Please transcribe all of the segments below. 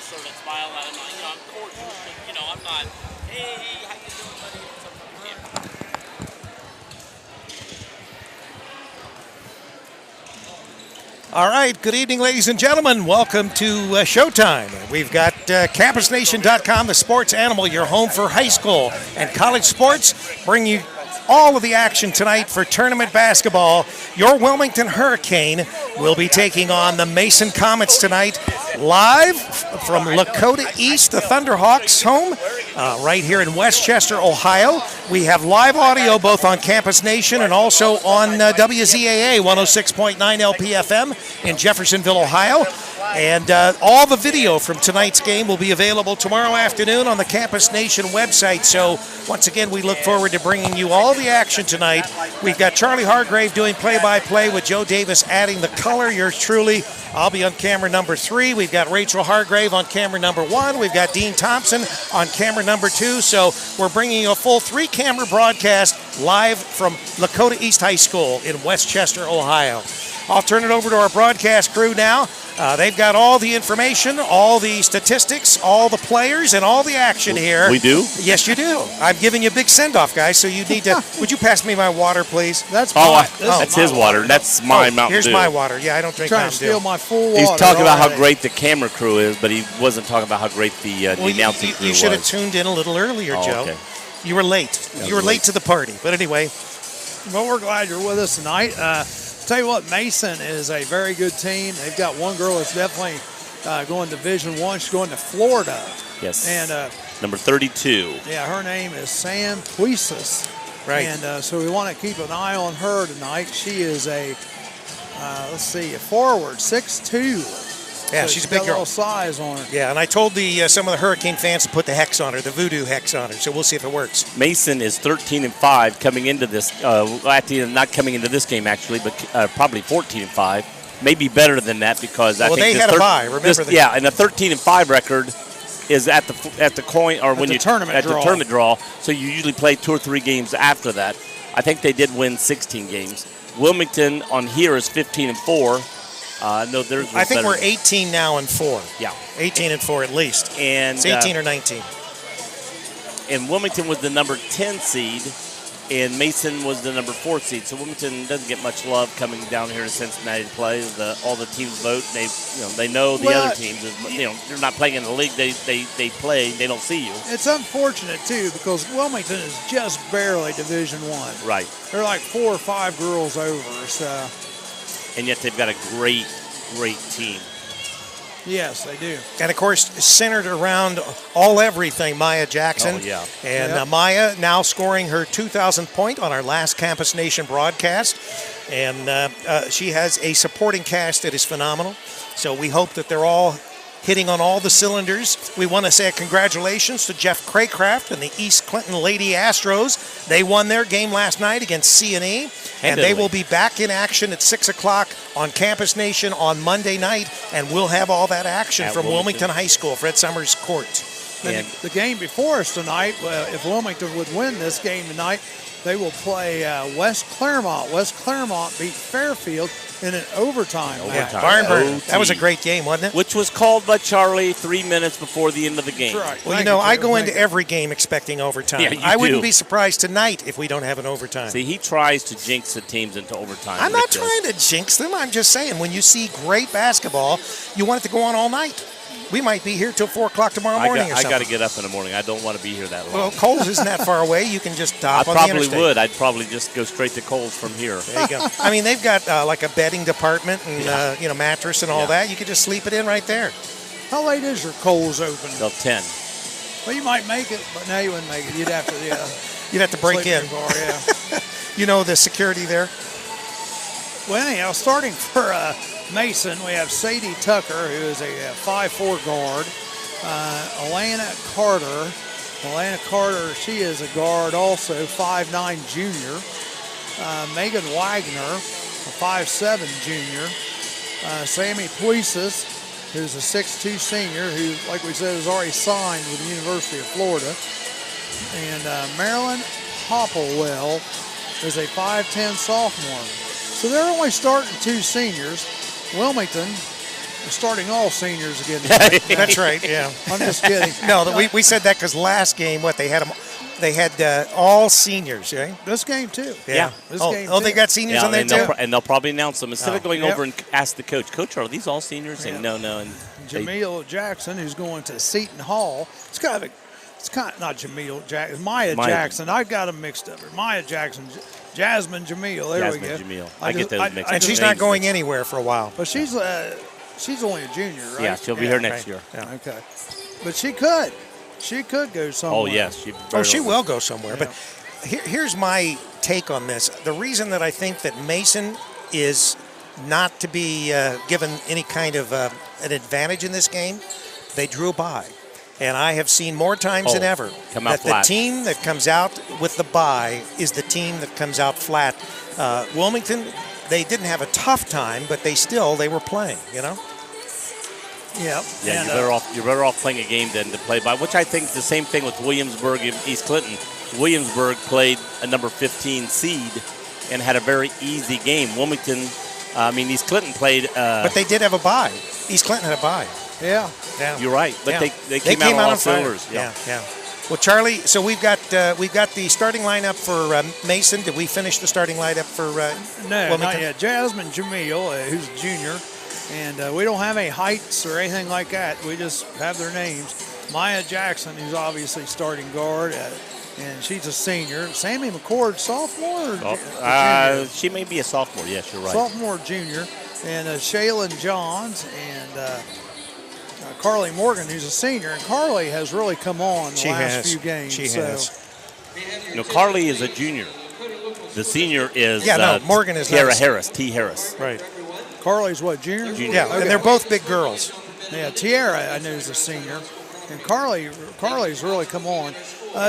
sort of smile at him. I'm cordial, but, I'm not, hey, how you doing, buddy? All right, good evening, ladies and gentlemen. Welcome to Showtime. We've got CampusNation.com, the sports animal, your home for high school and college sports. Bring you all of the action tonight for tournament basketball. Your Wilmington Hurricane will be taking on the Mason Comets tonight, live from Lakota East, the Thunderhawks home, right here in Westchester, Ohio. We have live audio both on Campus Nation and also on WZAA 106.9 LPFM in Jeffersonville, Ohio. And all the video from tonight's game will be available tomorrow afternoon on the Campus Nation website. So once again, we look forward to bringing you all the action tonight. We've got Charlie Hargrave doing play-by-play with Joe Davis adding the color. Yours truly, I'll be on camera number 3. We've got Rachel Hargrave on camera number 1. We've got Dean Thompson on camera number 2. So we're bringing you a full 3-camera broadcast live from Lakota East High School in Westchester, Ohio. I'll turn it over to our broadcast crew now. They've got all the information, all the statistics, all the players, and all the action here. We do? Yes, you do. I'm giving you a big send-off, guys, so you need to... Would you pass me my water, please? That's mine. That's his water. That's my Mountain Dew. Here's my water. Yeah, I don't drink Mountain Dew. Trying to steal my full water. He's talking about how great the camera crew is, but he wasn't talking about how great the announcing crew was. You should have tuned in a little earlier, Joe. Okay. You were late. You were late to the party. But anyway. Well, we're glad you're with us tonight. Tell you what, Mason is a very good team. They've got one girl that's definitely going Division I. She's going to Florida. Yes. And number 32. Yeah, her name is Sam Puisis. Right. And so we want to keep an eye on her tonight. She is a forward, 6'2". Yeah, so she's a big girl. A little size on her. Yeah, and I told some of the Hurricane fans to put the hex on her, the voodoo hex on her. So we'll see if it works. Mason is 13-5 coming into this. Not coming into this game actually, but probably 14-5. Maybe better than that because I think they had a bye. Remember that? Yeah, and a 13-5 record is at the coin or when you tournament draw. The tournament draw. So you usually play 2 or 3 games after that. I think they did win 16 games. Wilmington on here is 15-4. No, I think we're 18 now and 4. Yeah, 18 and 4 at least. And it's 18 or 19. And Wilmington was the number 10 seed, and Mason was the number 4 seed. So Wilmington doesn't get much love coming down here to Cincinnati to play. All the teams vote. They know the other teams. They're not playing in the league. They play. They don't see you. It's unfortunate too because Wilmington is just barely Division I. Right. They're like 4 or 5 girls over. So. And yet they've got a great team. Yes, they do. And, of course, centered around everything, Maya Jackson. Oh, yeah. And Maya now scoring her 2,000th point on our last Campus Nation broadcast. And she has a supporting cast that is phenomenal. So we hope that they're all hitting on all the cylinders. We want to say a congratulations to Jeff Craycraft and the East Clinton Lady Astros. They won their game last night against C&E, and they will be back in action at 6 o'clock on Campus Nation on Monday night, and we'll have all that action from Wilmington High School, Fred Summers Court. And the game before us tonight, if Wilmington would win this game tonight, they will play West Claremont. West Claremont beat Fairfield in an overtime. Barn burner. That was a great game, wasn't it? Which was called by Charlie 3 minutes before the end of the game. That's right. Well, I go into every game expecting overtime. Yeah, I wouldn't be surprised tonight if we don't have an overtime. See, he tries to jinx the teams into overtime. I'm not trying to jinx them. I'm just saying, when you see great basketball, you want it to go on all night. We might be here till 4 o'clock tomorrow morning or something. I got to get up in the morning. I don't want to be here that long. Well, Coles isn't that far away. You can just hop on the interstate. I probably would. I'd probably just go straight to Coles from here. There you go. I mean, they've got like a bedding department and mattress and all that. You could just sleep it in right there. How late is your Coles open? Till 10. Well, you might make it, but no, you wouldn't make it. You'd have to, You'd have to break in. Car, You know the security there? Well, anyhow, starting for Mason, we have Sadie Tucker, who is a 5'4" guard. Alana Carter. Alana Carter, she is a guard also, 5'9" junior. Megan Wagner, a 5'7" junior. Sammy Puisis, who's a 6'2" senior, who, like we said, is already signed with the University of Florida. And Marilyn Hopplewell is a 5'10" sophomore. So they're only starting 2 seniors. Wilmington We're starting all seniors again. That's right. Yeah. I'm just kidding. No, we said that because last game, they had all seniors, right? This game too. Yeah. This game they too. got seniors on there too. And they'll probably announce them instead of going Yep. over and ask the coach. Coach, are these all seniors? Saying no. And Jameel Jackson, who's going to Seton Hall. It's kind of not Jameel Jackson. Maya Jackson. I got them mixed up. Maya Jackson, Jasmine Jameel. There we go. Jasmine Jameel. I get those mixed up. And she's not going anywhere for a while. But she's only a junior, right? Yeah, she'll be here next year. Yeah. Okay. But she could go somewhere. Oh, yes. She will go somewhere. Yeah. But here's my take on this. The reason that I think that Mason is not to be given any kind of an advantage in this game, they drew a bye. And I have seen more times than ever that the team that comes out with the bye is the team that comes out flat. Wilmington, they didn't have a tough time, but they were playing, you know? Yep. Yeah, you're better off playing a game than to play by, which I think is the same thing with Williamsburg and East Clinton. Williamsburg played a number 15 seed and had a very easy game. East Clinton played. But they did have a bye. East Clinton had a bye. Yeah. You're right. But they came out on all cylinders. Yeah. Well, Charlie, so we've got the starting lineup for Mason. Did we finish the starting lineup for No, Wilmington? not yet. Jasmine Jameel, who's a junior, and we don't have any heights or anything like that. We just have their names. Maya Jackson, who's obviously starting guard, and she's a senior. Sammy McCord, sophomore? She may be a sophomore. Yes, you're right. Sophomore, junior. And Shaylin Johns and Carly Morgan, who's a senior. And Carly has really come on the last few games. She has. Carly is a junior. The senior is Morgan is Tiara Harris. T. Harris. Right. Carly's what, junior? Yeah, okay. And they're both big girls. Yeah, Tiara, I know, is a senior. And Carly's really come on.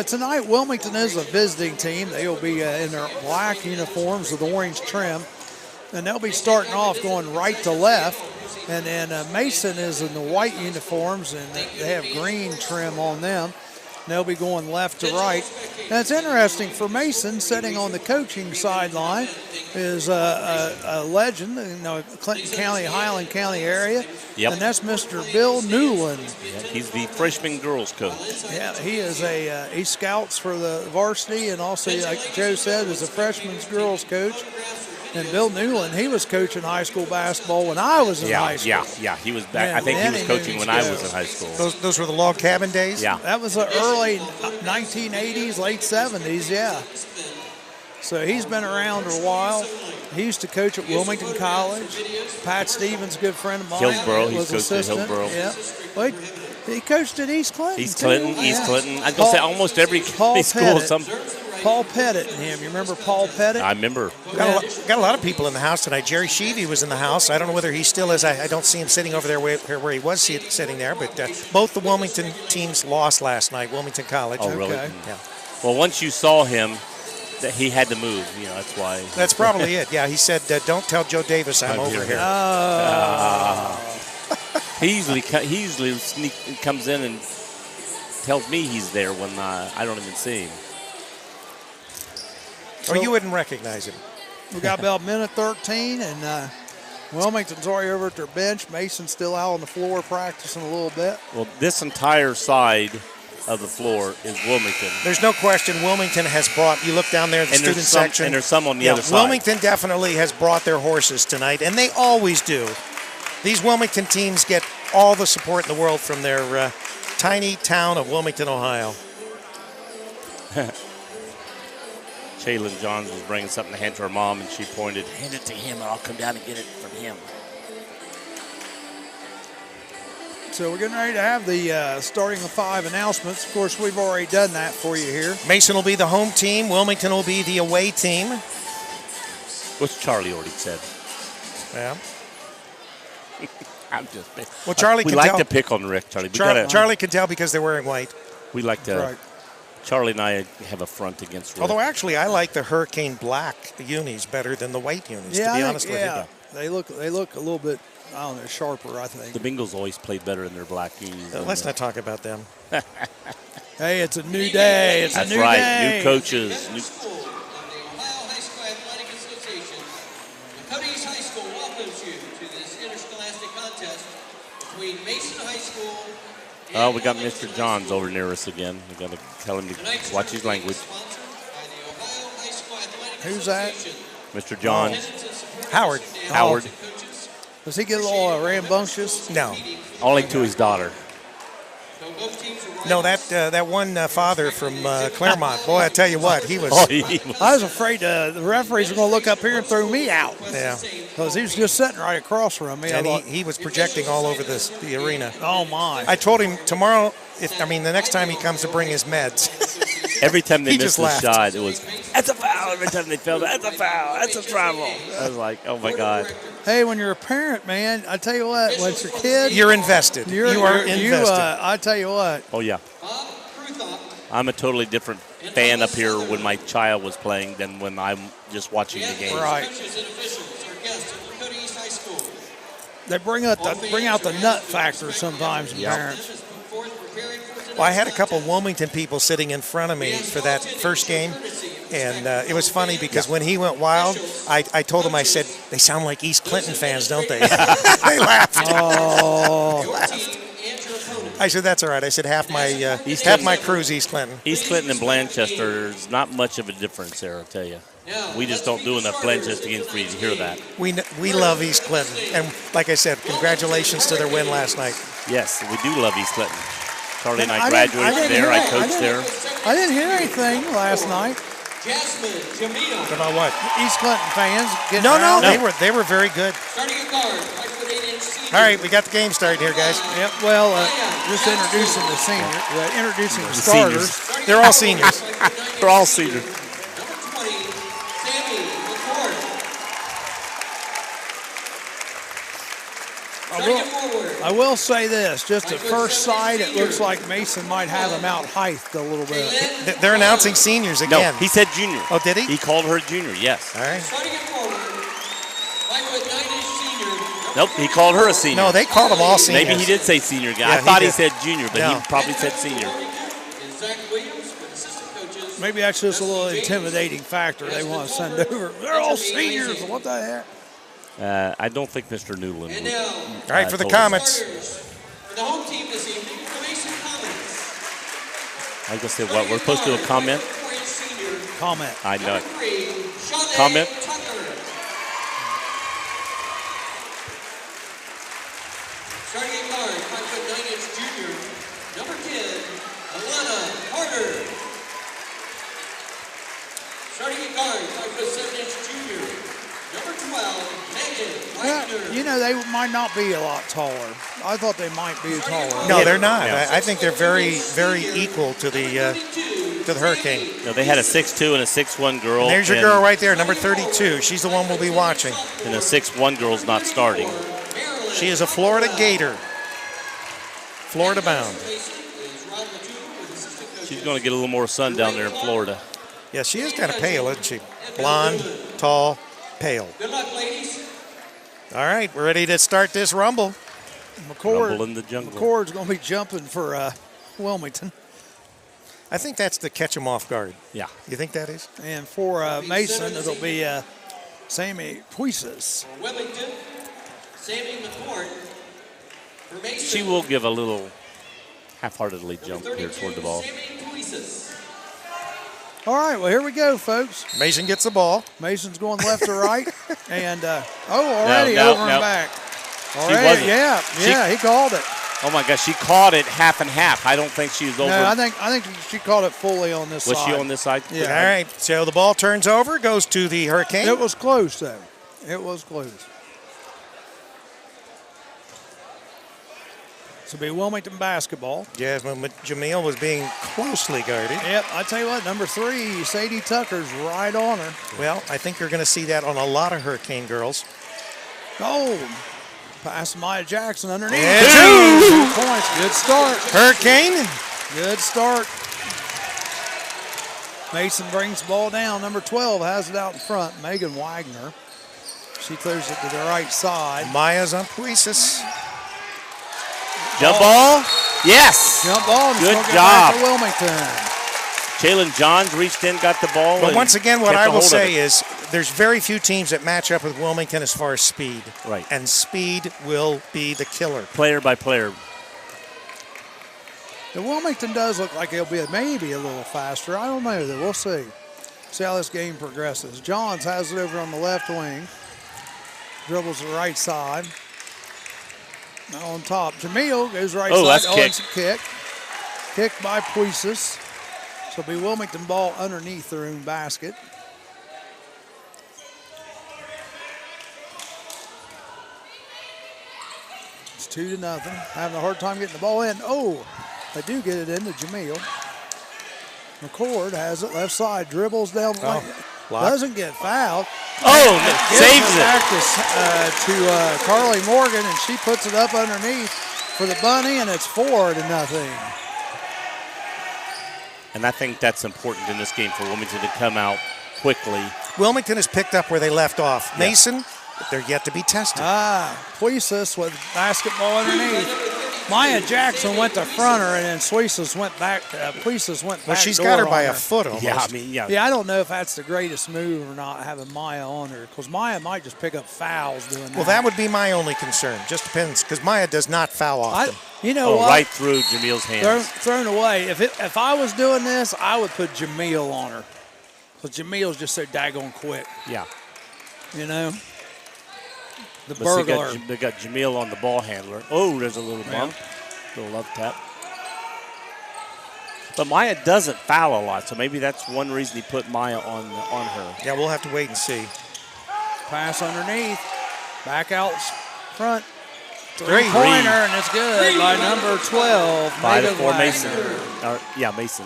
Tonight, Wilmington is a visiting team. They will be in their black uniforms with orange trim. And they'll be starting off going right to left. And then Mason is in the white uniforms, and they have green trim on them. They'll be going left to right. Now, it's interesting for Mason, sitting on the coaching sideline, is a legend, Clinton County, Highland County area. Yep. And that's Mr. Bill Newland. Yeah, he's the freshman girls coach. Yeah, he is he scouts for the varsity, and also, like Joe said, is a freshman girls coach. And Bill Newland, he was coaching high school basketball when I was in high school. Yeah, he was back. I think he was coaching when I was in high school. Those were the log cabin days? Yeah. That was the early 1980s, late 70s, yeah. So he's been around a while. He used to coach at Wilmington College. Pat Stevens, good friend of mine. Hillsboro, was he's coached at Hillsboro. Yeah. Well, he coached at East Clinton. East Clinton. I was going to say almost every school. Paul Pettit and him. You remember Paul Pettit? I remember. Got a lot of people in the house tonight. Jerry Sheevey was in the house. I don't know whether he still is. I don't see him sitting over there where he was sitting there. But both the Wilmington teams lost last night, Wilmington College. Oh, really? Okay. Yeah. Well, once you saw him, that he had to move. That's why. That's probably it. Yeah, he said, "Don't tell Joe Davis I'm over here." He usually comes in and tells me he's there when I don't even see him. Or you wouldn't recognize him. We got about minute 13, and Wilmington's already over at their bench. Mason's still out on the floor practicing a little bit. Well, this entire side of the floor is Wilmington. There's no question Wilmington has brought, you look down there in the student section. And there's some on the other side. Wilmington definitely has brought their horses tonight, and they always do. These Wilmington teams get all the support in the world from their tiny town of Wilmington, Ohio. Shaylin Johns was bringing something to hand to her mom, and she pointed, "Hand it to him, and I'll come down and get it from him." So we're getting ready to have the starting of 5 announcements. Of course, we've already done that for you here. Mason will be the home team. Wilmington will be the away team. Which Charlie already said. Yeah. I'm just. Well, Charlie we can like tell. to pick on Rick, Charlie. Charlie can tell because they're wearing white. We like to. Right. Charlie and I have a front against Rick. Although actually, I like the Hurricane Black unis better than the white unis. Yeah, to be honest with you. They look a little bit, I don't know, sharper, I think. The Bengals always play better in their black unis. Let's not talk about them. Hey, it's a new day. It's That's a new right. day. New coaches. Ohio High School Athletic Association. Lakota East High School welcomes you to this interscholastic contest between Mason High School. Oh, we got Mr. Johns over near us again. We got to tell him to watch his language. Who's that? Mr. Johns. Howard. Howard. Does he get a little rambunctious? No. Only to his daughter. No, that one father from Claremont. Boy, I tell you what, he was. Oh, he was. I was afraid the referees were going to look up here and throw me out. Yeah. Because he was just sitting right across from me. And I thought, he was projecting all over the arena. oh, my. I told him tomorrow, the next time he comes to bring his meds. Every time they He missed just the laughed. shot, it was, that's a foul. Every time they fell, that's a foul. That's a travel. I was like, oh, my God. Hey, when you're a parent, man, I tell you what, when it's your kid, You're invested. You are invested. I tell you what. Oh, yeah. I'm a totally different fan up here when my child was playing than when I'm just watching the game. Right. They bring out the nut factor sometimes in parents. Well, I had a couple Wilmington people sitting in front of me for that first game, and it was funny because when he went wild, I told him, I said, they sound like East Clinton fans, don't they? They laughed. Oh. They laughed. I said, that's all right. I said, half my crew's East Clinton. East Clinton and Blanchester is not much of a difference there, I'll tell you. We just don't do enough Blanchester games for you to hear that. We love East Clinton, and like I said, congratulations to their win last night. Yes, we do love East Clinton. Charlie and I I graduated there. I didn't coached there. I didn't hear anything last night. Jasmine Jamil. About what? East Clinton fans getting No, out. they were very good. Starting at guard, 5'8" senior. All right, we got the game started here, guys. Yep. Well, just introducing the senior, introducing the starters. Seniors. They're all seniors. They're all seniors. Number 20, Sammy McCord. Starting at forward. I will say this, just at first sight, it looks like Mason might have him out height a little bit. They're announcing seniors No, again. he said junior. Oh, did he? He called her junior, yes. All right. Starting at forward, 5'9" senior. Nope, he called her a senior. No, they called them all seniors. Maybe he did say senior guy. Yeah, I thought he did. said junior, but No. he probably said senior. And Zach Williams with assistant coaches. Maybe that's just a little intimidating factor they want to send over. They're all seniors. What the heck? I don't think Mr. Newland And would. now, All right, for the Totally. Comets. starters for the home team this evening, the Mason Comets. I was going to say, what, we're supposed to do a comment? 4'8" senior. Comment. I know it. 3, Shawnee Comment? Tucker. Starting at guard, 5'9" junior. Number 10, Alana Carter. Starting at guard, 5'7" junior. Number 12, Megan Wagner. You know, they might not be a lot taller. I thought they might be taller. No, they're not. Yeah. I think they're very, very equal to the Hurricane. No, they had a 6'2" and a 6'1" girl. And there's your and- girl right there, number 32. She's the one we'll be watching. And a 6'1" girl's not starting. She is a Florida Gator. Florida bound. She's going to get a little more sun down there in Florida. Yeah, she is kind of pale, isn't she? Blonde, tall, pale. Good luck, ladies. All right, we're ready to start this rumble. Rumble in the jungle. McCord's going to be jumping for Wilmington. I think that's the catch 'em off guard. Yeah. You think that is? And for Mason, it'll be Sammy Puises. For Wilmington, Sammy McCord. For Mason, She will give a little half-heartedly jump here toward the ball. Sammy Puises. All right, well, here we go, folks. Mason gets the ball. Mason's going left to right. And, already No, over no. and back. Already, wasn't. yeah, he called it. Oh, my gosh, she caught it half and half. I don't think she was over. No, I think she caught it fully on this was side. she on this side? Yeah. All right, so the ball turns over, goes to the Hurricane. It was close, though. It was close. This will be Wilmington basketball. Jasmine Jamil was being closely guarded. Yep, I tell you what, number 3, Sadie Tucker's right on her. Well, I think you're going to see that on a lot of Hurricane girls. Oh, pass Maya Jackson underneath. Yeah. 2 points. Good start. Hurricane. Good start. Mason brings the ball down. Number 12 has it out in front. Megan Wagner. She clears it to the right side. Maya's on Puises. Jump ball? Yes. Jump ball. and Good it's gonna go back job. to Wilmington. Jalen Johns reached in, got the ball. But and once again, what kept I a will hold of say it. is there's very few teams that match up with Wilmington as far as speed. Right. And speed will be the killer. Player by player. The Wilmington does look like it'll be maybe a little faster. I don't know, though. We'll see. See how this game progresses. Johns has it over on the left wing. Dribbles the right side. Now on top. Jamil goes right side. That's kick. It's a kick. Kicked by Puisis. So it'll be Wilmington ball underneath their own basket. It's 2-0. Having a hard time getting the ball in. Oh, they do get it into Jamil. McCord has it left side, dribbles down the lane. Doesn't get fouled. Saves it. Back to Carly Morgan, and she puts it up underneath for the bunny, and it's 4-0. And I think that's important in this game for Wilmington to come out quickly. Wilmington has picked up where they left off. Yeah. Mason, they're yet to be tested. Puisis with basketball underneath. Maya Jackson went to front her, and then Puisis went back. Well, she's got her by a foot almost. Yeah, Yeah, I don't know if that's the greatest move or not, having Maya on her, because Maya might just pick up fouls doing that. Well, that would be my only concern. Just depends, because Maya does not foul often. You know what? Right through Jamil's hands. Thrown away. If I was doing this, I would put Jamil on her, because Jamil's just so daggone quick. Yeah. You know? The But burglar. they got Jamil on the ball handler. Oh, there's a little bump. Little love tap. But Maya doesn't foul a lot, so maybe that's one reason he put Maya on her. Yeah, we'll have to wait and see. Pass underneath. Back out front. Three-pointer, and it's good by number 12. 5-4 Mason. Mason. Mason.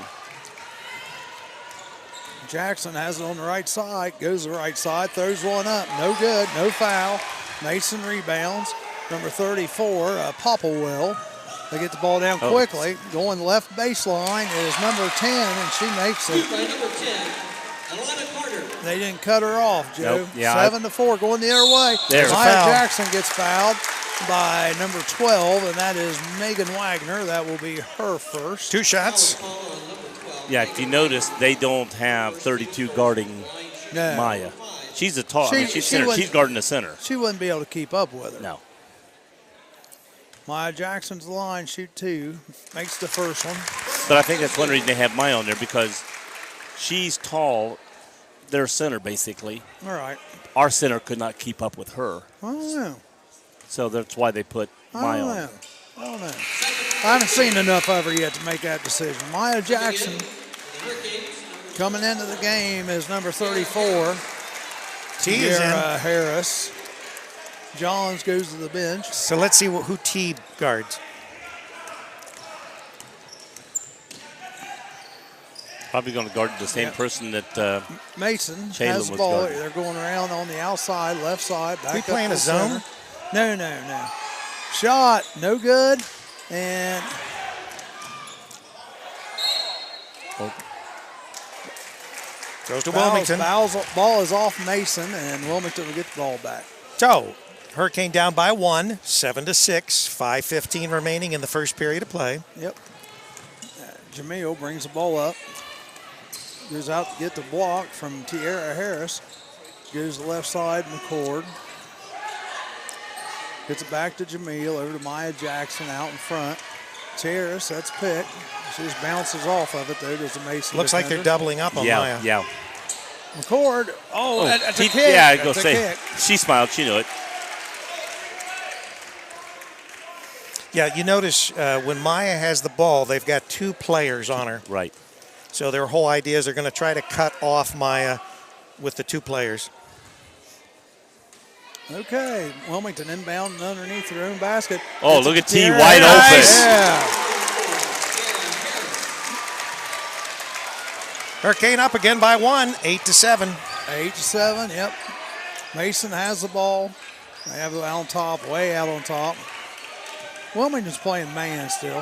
Jackson has it on the right side. Goes to the right side. Throws one up. No good. No foul. Mason rebounds. Number 34, Popplewell. They get the ball down quickly. Going left baseline is number 10, and she makes it. By number 10, Alana Carter. They didn't cut her off, Joe. Nope. Yeah, 7-4, going the other way. There's a Maya foul. Jackson gets fouled by number 12, and that is Megan Wagner. That will be her first. 2 shots. Yeah, if you notice, they don't have 32 guarding No. Maya. She's a tall. She's guarding the center. She wouldn't be able to keep up with her. No. Maya Jackson's line, shoot 2, makes the first one. But I think that's one reason they have Maya on there, because she's tall. Their center, basically. All right. Our center could not keep up with her. I don't know. So that's why they put Maya on. I don't know. I haven't seen enough of her yet to make that decision. Maya Jackson coming into the game is number 34. T is in. Harris. Johns goes to the bench. So let's see who T guards. Probably going to guard the same person that Mason Chalem has the was ball. guarding. They're going around on the outside, left side. Back We up playing to a zone? center. No. Shot, no good. And Goes to Wilmington. Ball is off Mason, and Wilmington will get the ball back. So, Hurricane down by 1, 7-6, 5:15 remaining in the first period of play. Yep. Jamil brings the ball up. Goes out to get the block from Tiara Harris. Goes to the left side, McCord. Gets it back to Jamil, over to Maya Jackson out in front. Harris, that's pick. She just bounces off of it, though. There's a Mason Looks like they're defender. doubling up on Maya. Yeah. McCord, that's a kick. Yeah, I go That's a say. kick. She smiled. She knew it. Yeah, you notice when Maya has the ball, they've got 2 players on her. Right. So their whole idea is they're going to try to cut off Maya with the 2 players. Okay, Wilmington inbound and underneath their own basket. Oh, Gets look it at to T Tiara wide Harris. open. Yeah. Hurricane up again by 1, 8-7. 8-7, yep. Mason has the ball. They have it out on top, way out on top. Wilmington's playing man still.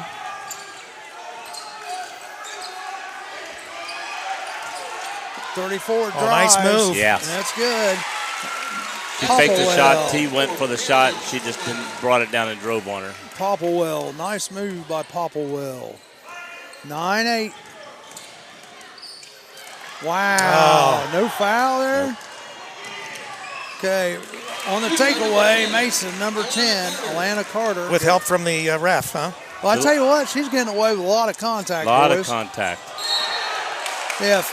.34 drives. nice move. Yeah. That's good. She faked the shot. Popplewell. T went for the shot. She just brought it down and drove on her. Popplewell, nice move by Popplewell. 9-8. Wow, no foul there? Okay, on the takeaway, Mason, number 10, Alana Carter. With help from the ref, huh? Well, I tell you what, she's getting away with a lot of contact, A lot boys. of contact. Yeah,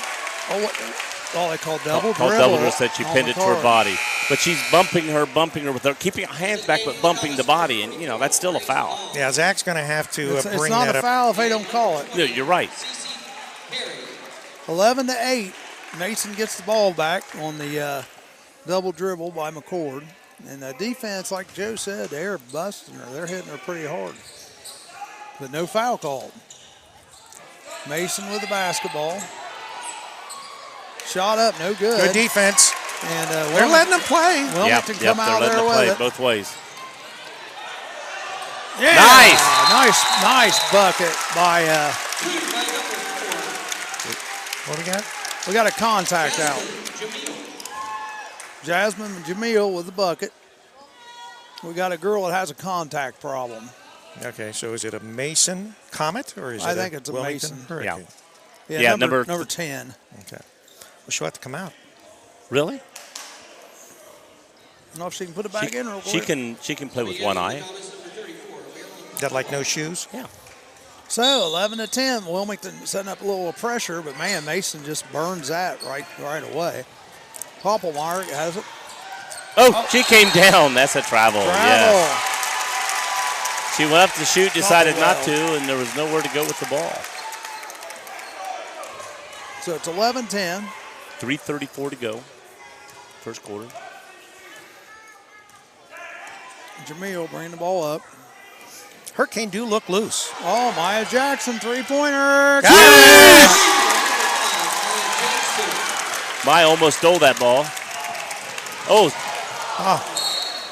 all they call double Called dribble. double just that she on pinned the it to her card. body. But she's bumping her with her, keeping her hands back but bumping the body. And, that's still a foul. Yeah, Zach's going to have to It's bring not that a up. foul if they don't call it. No, you're right. 11-8. Mason gets the ball back on the double dribble by McCord. And the defense, like Joe said, they're busting her. They're hitting her pretty hard. But no foul called. Mason with the basketball. Shot up, no good. Good defense. And They're letting them play. Wilmington come out they're letting there it with play it. both ways. Yeah. Nice bucket by. What do we got? We got a contact out. Jasmine Jamil with the bucket. We got a girl that has a contact problem. Okay, so is it a Mason Comet or is it I think it's a Wilmington Mason. Hurricane? Yeah, number number 10. Okay. Well, she'll have to come out. Really? I don't know if she can put it back in real She quick. can play with one eye. Got like no shoes? Yeah. So 11-10, Wilmington setting up a little pressure, but man, Mason just burns that right away. Poppelmeyer has it. Oh, she came down. That's a travel. Travel. Yes. She went up to shoot, decided well. not to, and there was nowhere to go with the ball. So it's 11-10. 3:34 to go. First quarter. Jamil bringing the ball up. Hurricane do look loose. Oh, Maya Jackson, three-pointer. Maya almost stole that ball. Oh.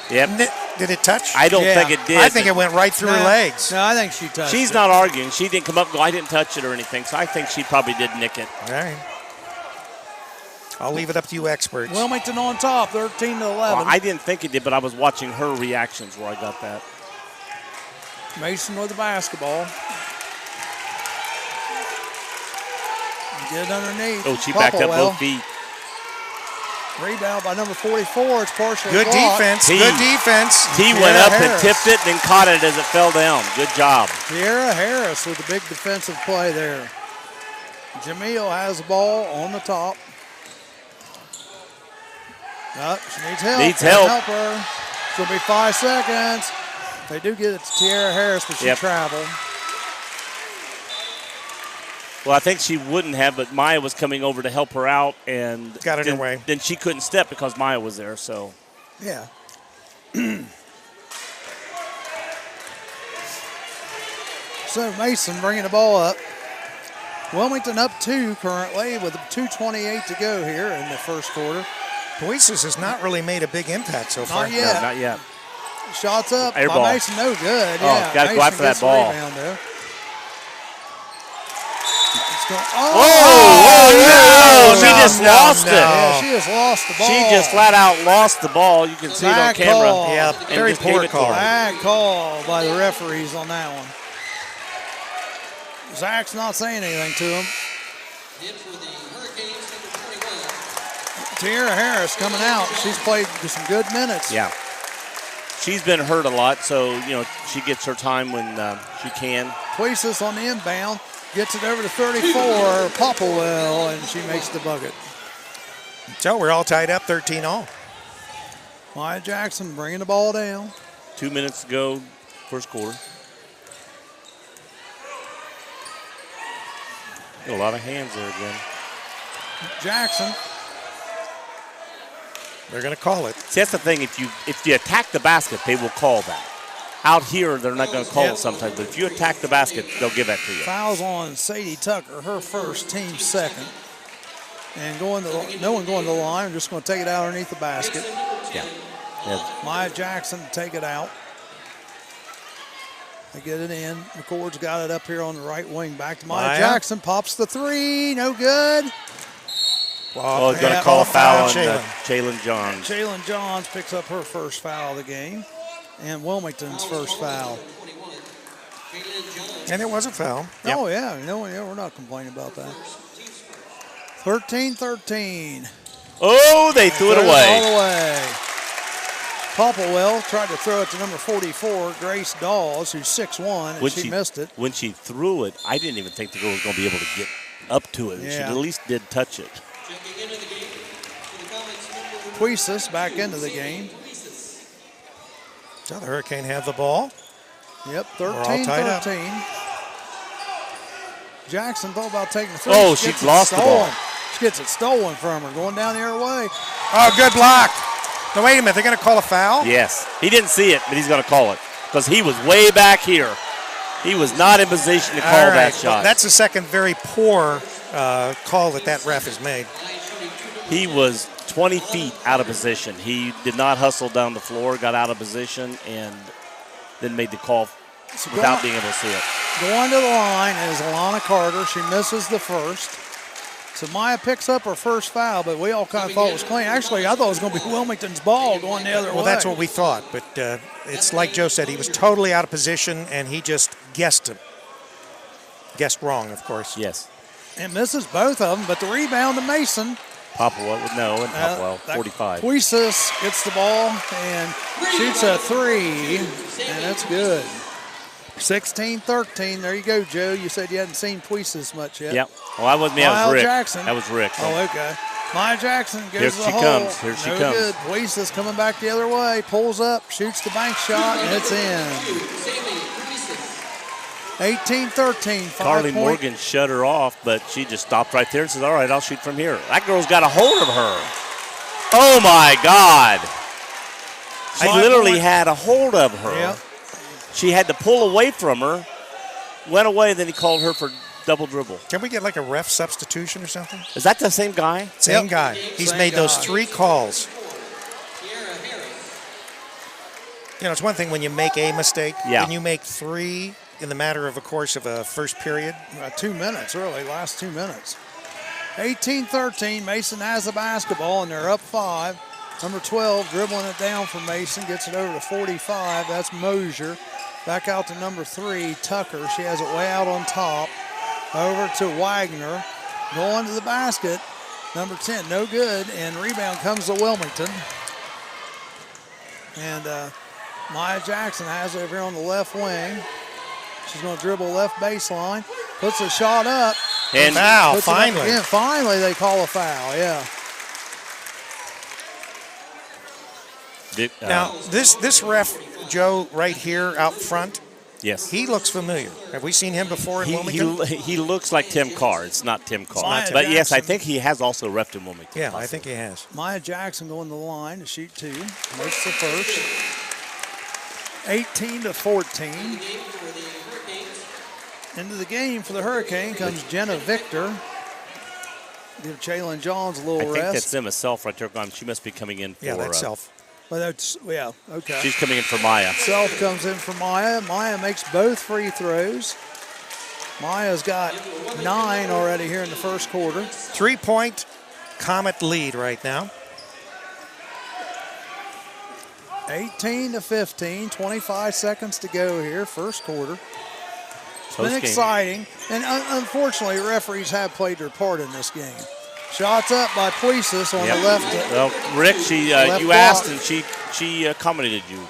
Yep. Did it touch? I don't think it did. I think it went right through her legs. No, I think she touched She's it. not arguing. She didn't come up and go, I didn't touch it or anything. So I think she probably did nick it. All right. I'll leave it up to you experts. Wilmington on top, 13-11. Well, I didn't think it did, but I was watching her reactions where I got that. Mason with the basketball. Get it underneath. Oh, she backed up both feet. Rebound by number 44. It's partially Good blocked. defense. T. Good defense. T went up and tipped it, then caught it as it fell down. Good job. Tiara Harris with the big defensive play there. Jamil has the ball on the top. She needs help. Needs help. Help her. It's going to be 5 seconds. They do get it to Tiara Harris, but she traveled. Well, I think she wouldn't have, but Maya was coming over to help her out, and got in her way. Then she couldn't step because Maya was there. So, yeah. So Mason bringing the ball up. Wilmington up 2 currently with 2:28 to go here in the first quarter. Poises has not really made a big impact so far. Not yet. no, not yet. Shots up Air by ball. Mason, no good. Oh, Yeah, gotta go Mason after that gets the ball. rebound, though. Oh, no! She just lost it. Yeah, she just lost the ball. She just flat out lost the ball. You can see it on Bad camera. call. Yeah, And very just gave poor it to call. her. Bad call by the referees on that one. Zach's not saying anything to him. Tiara Harris coming out. She's played some good minutes. Yeah. She's been hurt a lot, so, she gets her time when she can. Puisis on the inbound. Gets it over to 34, Popplewell, and she makes the bucket. So we're all tied up 13-all. Maya Jackson bringing the ball down. 2 minutes to go, first quarter. Got a lot of hands there again. Jackson. They're going to call it. See, that's the thing. If you attack the basket, they will call that. Out here, they're not going to call it sometimes. But if you attack the basket, they'll give that to you. Fouls on Sadie Tucker, her first, team second. And no one going to the line. Just going to take it out underneath the basket. Yeah. Maya Jackson to take it out. They get it in. McCord's got it up here on the right wing. Back to Maya Jackson. Pops the three. No good. Oh, he's going to call a foul on Jalen Johns. Jalen Johns picks up her first foul of the game. And Wilmington's first foul. And it was a foul. Oh, yeah. No, we're not complaining about that. 13-13. Oh, they threw it away. All the way. Popplewell tried to throw it to number 44, Grace Dawes, who's 6'1", and she missed it. When she threw it, I didn't even think the girl was going to be able to get up to it. Yeah. She at least did touch it. Checking into the game for the College number Puisis back into the game. So the Hurricane have the ball. Yep, all tied up. 13-13. Jackson thought about taking the three. Oh, she gets it lost the ball. stolen. She gets it stolen from her, going down the other way. Oh, good block. Now, wait a minute. They're going to call a foul? Yes. He didn't see it, but he's going to call it because he was way back here. He was not in position to call All right. that shot. Well, that's the second very poor call that ref has made. He was 20 feet out of position. He did not hustle down the floor, got out of position, and then made the call without being able to see it. Going to the line is Alana Carter. She misses the first. So Maya picks up her first foul, but we all kind of thought it was clean. Actually, I thought it was going to be Wilmington's ball going the other way. Well, that's what we thought, but it's like Joe said. He was totally out of position, and he just guessed him. Guessed wrong, of course. Yes. And misses both of them, but the rebound to Mason. Popplewell, and Popplewell, 45. Puisis gets the ball and shoots a three, and that's good. 16-13. There you go, Joe. You said you hadn't seen Puisis much yet. Yep. Well, that wasn't me. That was Rick. Jackson. That was Rick. Oh, okay. Maya Jackson goes Here to the she hole. comes. Here she no comes. good. Puisis coming back the other way. Pulls up, shoots the bank shot, and it's in. 18-13. Carly Morgan shut her off, but she just stopped right there and says, all right, I'll shoot from here. That girl's got a hold of her. Oh, my God. She literally had a hold of her. Yep. She had to pull away from her, went away, then he called her for double dribble. Can we get like a ref substitution or something? Is that the same guy? Same guy. He's Same made those guy. 3 calls. You know, it's one thing when you make a mistake. Yeah. When you make 3 in the matter of a course of a first period. 2 minutes, really, last 2 minutes. 18-13, Mason has the basketball, and they're up 5. Number 12 dribbling it down for Mason, gets it over to 45. That's Mosier. Back out to number 3, Tucker. She has it way out on top. Over to Wagner. Going to the basket. Number 10, no good, and rebound comes to Wilmington. And Maya Jackson has it over here on the left wing. She's going to dribble left baseline. Puts a shot up. And foul, Puts it up finally. again. Finally, they call a foul, yeah. Now, this ref, Joe, right here out front, yes. he looks familiar. Have we seen him before in Wilmington? He looks like Tim Carr. It's not Tim Carr. Maya But yes, I Jackson. think he has also reffed in Wilmington. Yeah, possibly. I think he has. Maya Jackson going to the line to shoot 2. Makes the first. 18-14. Into the game for the Hurricane comes Jenna Victor. Give Jalen Johns a I little think rest. that's Emma Self right there. She must be coming in for Yeah, that's Self. But that's, yeah, okay. She's coming in for Maya. Self comes in for Maya. Maya makes both free throws. Maya's got 9 already here in the first quarter. 3-point Comet lead right now. 18-15, 25 seconds to go here, first quarter. It's been Post-game. exciting, and unfortunately, referees have played their part in this game. Shots up by Puisis on the left. Well, Rick, Left you asked block. and she accommodated you.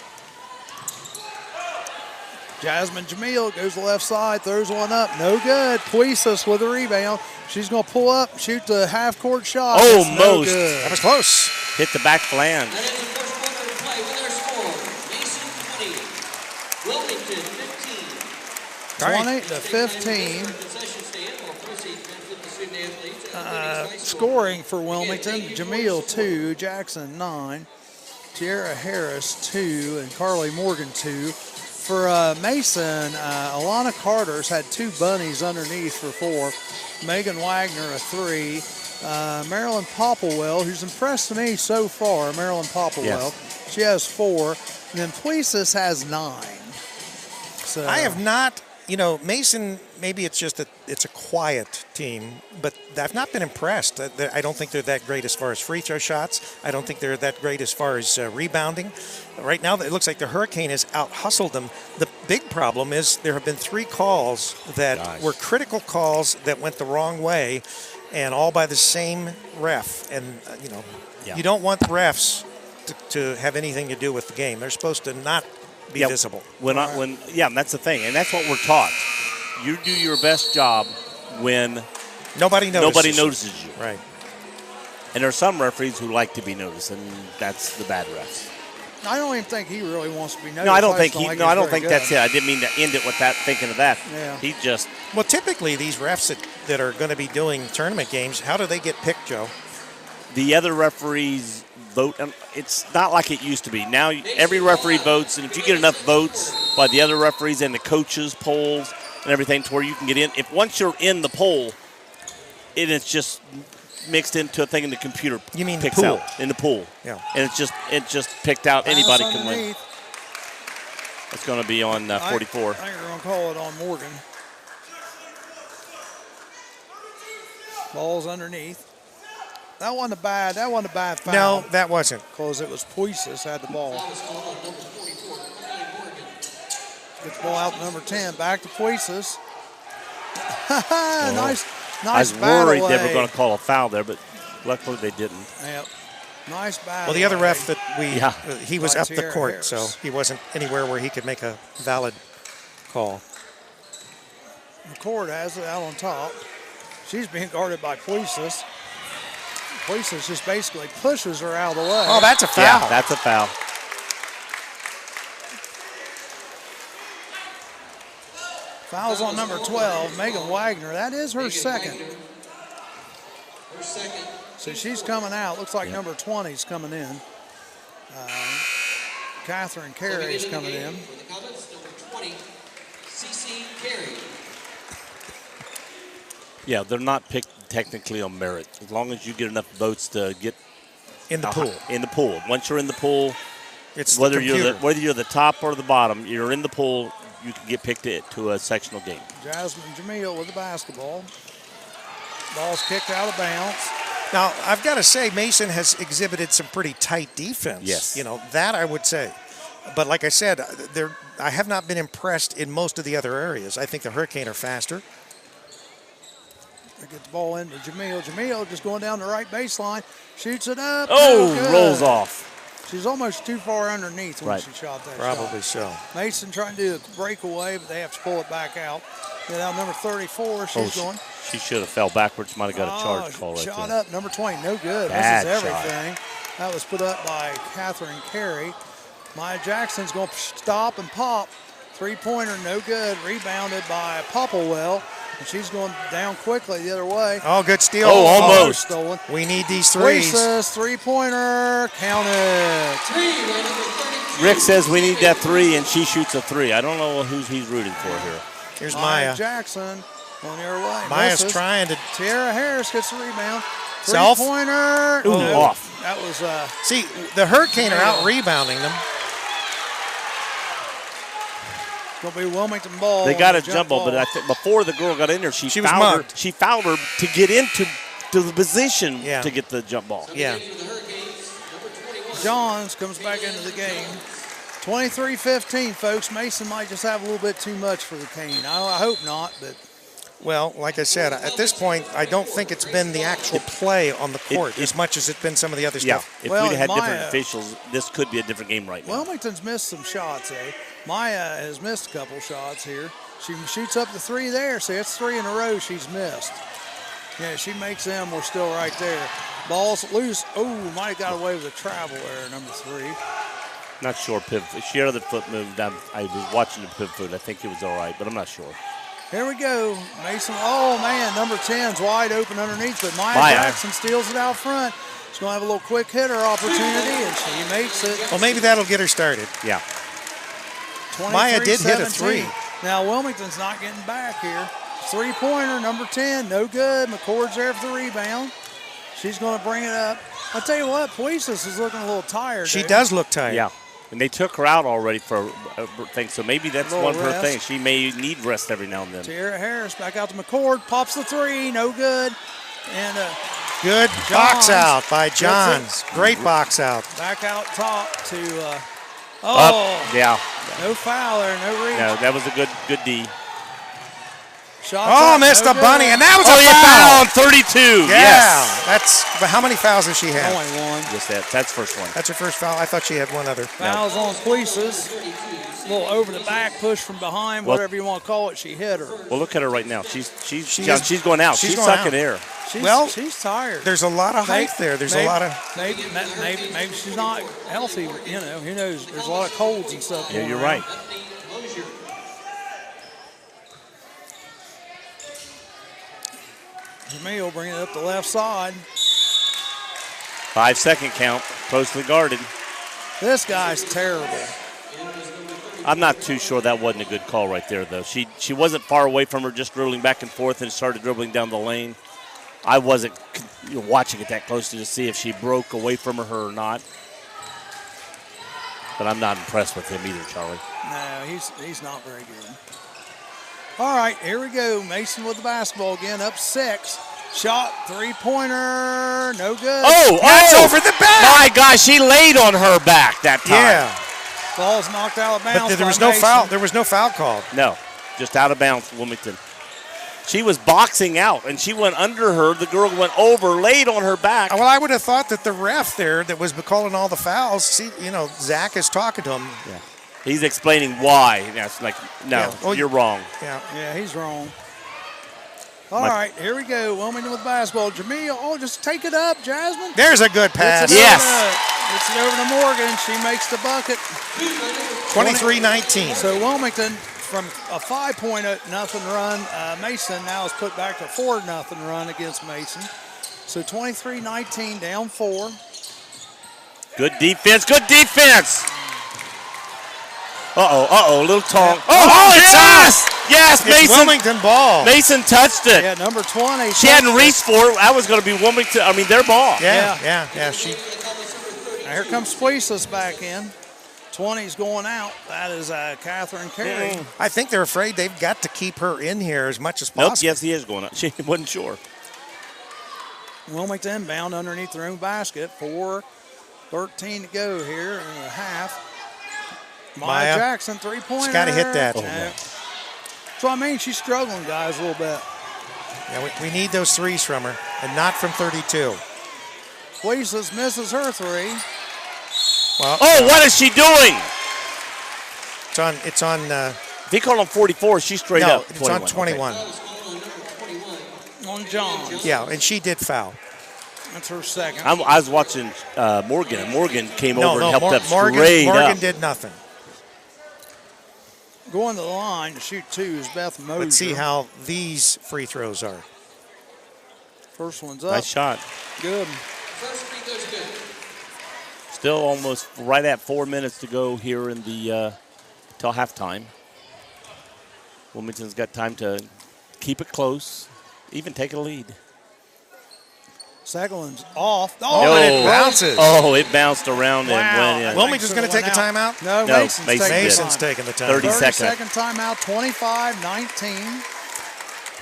Jasmine Jamil goes to the left side, throws one up, no good. Puisis with a rebound. She's going to pull up, shoot the half-court shot. Oh, It's no most. good. That was close. Hit the back flange. That is the first quarter of play with our score. Mason 20, Wilmington 15. All right. 20-15. Concession stand while proceeds benefit the student athletes. Scoring for Wilmington, Jamil 2, Jackson 9, Tierra Harris 2, and Carly Morgan 2. For Mason, Alana Carter's had 2 bunnies underneath for 4. Megan Wagner a 3. Marilyn Popplewell, who's impressed me so far, Marilyn Popplewell, Yes. she has 4. And then Puisis has 9. So I have not, Mason, maybe it's just that it's a quiet team, but I've not been impressed. I don't think they're that great as far as free throw shots. I don't think they're that great as far as rebounding. Right now, it looks like the Hurricane has out-hustled them. The big problem is there have been 3 calls that were critical calls that went the wrong way, and all by the same ref. And, you don't want refs to have anything to do with the game. They're supposed to not be visible. Yeah, that's the thing, and that's what we're taught. You do your best job when nobody notices you. Right. And there are some referees who like to be noticed, and that's the bad refs. I don't even think he really wants to be noticed. No, I don't think I don't think good. that's it. I didn't mean to end it with that. Thinking of that. Yeah. He just. Well, typically these refs that are going to be doing tournament games, how do they get picked, Joe? The other referees vote. It's not like it used to be. Now every referee votes, and if you get enough votes by the other referees and the coaches' polls and everything, to where you can get in. If once you're in the poll, it's just mixed into a thing in the computer. You mean picks the pool? Out in the pool. Yeah. And it just picked out anybody can win. Underneath. It's going to be on 44. I think we're going to call it on Morgan. Ball's underneath. That wasn't a bad foul. No, that wasn't. Because it was Puisis had the ball. Gets the ball out to number 10. Back to Puisis. Nice I was battle worried they were play. going to call a foul there, but luckily they didn't. Yep. Nice battle. Well, the other ref that he was By up the Tierra court, Harris. so he wasn't anywhere where he could make a valid call. McCord has it out on top. She's being guarded by Puisis. Puisis just basically pushes her out of the way. Oh, that's a foul. Yeah, that's a foul. Fouls on number 12, Megan Wagner. That is her second. Her second. So she's coming out. Looks like number 20 is coming in. Catherine Carey is coming in. For the Cubs, number 20, CC Carey. Yeah, they're not picked technically on merit. As long as you get enough votes to get In the pool. In the pool. Once you're in the pool, It's whether the you're the top or the bottom, you're in the pool. You can get picked to a sectional game. Jasmine Jamil with the basketball. Ball's kicked out of bounds. Now, I've got to say, Mason has exhibited some pretty tight defense. Yes. You know, that I would say. But like I said, I have not been impressed in most of the other areas. I think the Hurricane are faster. They get the ball into Jamil. Jamil just going down the right baseline. Shoots it up. Oh, No good. rolls off. She's almost too far underneath when Right. she shot that Probably shot. so. Mason trying to do a breakaway, but they have to pull it back out. Then out number 34, she's going. She should have fell backwards. Might have got a charge call right Shot there. up, number 20, no good. Bad This is shot. everything. That was put up by Catherine Carey. Maya Jackson's going to stop and pop. Three-pointer, no good. Rebounded by Popplewell. And she's going down quickly the other way. Oh, good steal. Oh, almost. Stolen. We need these threes. Puisis, three-pointer, count it. Three by number 32. Rick says we need that three, and she shoots a three. I don't know who he's rooting for here. Here's Maya Maya. Jackson on your way. Maya's Misses. trying to Tierra Harris gets the rebound. Self. Three-pointer. Ooh, No. off. That was see the Hurricane are out rebounding them. going to be Wilmington ball. They got a jump jump ball, but I think before the girl got in there, she was fouled her. mugged. She fouled her to get into the position Yeah. to get the jump ball. Yeah. For the Hurricanes, number 21. Johns comes back into the game. 23-15, folks. Mason might just have a little bit too much for the Cane. I hope not, but Well, like I said, at this point, I don't think it's been the actual play on the court as much as it's been some of the other Yeah, stuff. if Well, we'd had Maya- different officials, this could be a different game right now. Wilmington's missed some shots, eh? Maya has missed a couple shots here. She shoots up the three there. See, it's three in a row she's missed. Yeah, she makes them. We're still right there. Ball's loose. Oh, might have got away with a travel error, number 3. Not sure. She had the foot moved. I was watching the pivot foot. I think it was all right, but I'm not sure. Here we go. Mason. Oh, man, number 10's wide open underneath, but Maya Jackson steals it out front. She's going to have a little quick hitter opportunity, and she makes it. Well, maybe that'll get her started. Yeah. Maya did hit a 23-17. three. Now, Wilmington's not getting back here. Three-pointer, number 10, no good. McCord's there for the rebound. She's going to bring it up. I'll tell you what, Puisis is looking a little tired. She there. does look tired. Yeah. And they took her out already for a thing, so maybe that's Little one of her rest. things. She may need rest every now and then. Tierra Harris back out to McCord, pops the three, no good. And Good box Johns out by gets Johns. Great box out. back out top to, Up. Yeah. no foul there, no reach. No, that was a good D. Shots Oh, up, missed no a bunny, good. and that was Oh, a yeah, foul. foul on 32. Yeah, Yes. but how many fouls has she had? Only one. Yes, that's first one. That's her first foul. I thought she had one other. Fouls on Fleeces. A little over the back, push from behind, Well- whatever you want to call it. She hit her. Well, look at her right now. She's is- going out. she's She's going sucking out. air. She's tired. There's a lot of height there. There's a lot of. Maybe she's not healthy. You know, who knows? There's a lot of colds and stuff. Yeah, going you're around. right. Jamil will bring it up the left side. 5-second count. Closely guarded. This guy's terrible. I'm not too sure that wasn't a good call right there, though. She wasn't far away from her, just dribbling back and forth, and started dribbling down the lane. I wasn't watching it that closely to see if she broke away from her or not. But I'm not impressed with him either, Charlie. No, he's not very good. All right, here we go. Mason with the basketball again, up 6. Shot, three-pointer, no good. That's over the back. My gosh, she laid on her back that time. Yeah, Ball's knocked out of bounds. but there was by no Mason. foul. There was no foul called. No, just out of bounds, Wilmington. She was boxing out, and she went under her. The girl went over, laid on her back. Well, I would have thought that the ref there that was calling all the fouls. See, Zach is talking to him. Yeah. He's explaining why. That's like, no, Yeah. Well, you're wrong. Yeah, he's wrong. All right, here we go. Wilmington with basketball. Jamil, just take it up, Jasmine. There's a good pass. Yes. Gets it over to Morgan. She makes the bucket. 23-19. So Wilmington, from a 5-0 run, Mason now is put back to 4-0 run against Mason. So 23-19, down 4. Good defense. Good defense. Little tongue. Yes, It's Mason. Wilmington ball. Mason touched it. Yeah, number 20. She hadn't reached for it. That was going to be Wilmington. Their ball. Yeah. Now here comes Fleeces back in. 20's going out. That is Catherine Carey. I think they're afraid they've got to keep her in here as much as Nope. possible. Yes, he is going up. She wasn't sure. Wilmington bound underneath their own basket. 4:13 to go here in the half. Maya Jackson, three-pointer. She's got to hit that. So, I mean, she's struggling, guys, a little bit. Yeah, we need those threes from her, and not from 32. Fleeces misses her three. Well, What is she doing? it's on. If he called on 44, she's straight No, up. it's 21. on 21. On John. Yeah, and she did foul. That's her second. I was watching Morgan, and Morgan came over and helped up Morgan straight up. did nothing. Going to the line to shoot 2 is Beth Mosier. Let's see how these free throws are. First one's up. Nice shot. Good. First free throw's good. Still almost right at 4 minutes to go here in the till halftime. Wilmington's got time to keep it close, even take a lead. Second one's off. And it bounces. It bounced around Wow. and went in. Wilmington's going to take a timeout? No, No, Mason's Mason taking did. Mason's time. taking the time. 30 30 second. second timeout, 25-19.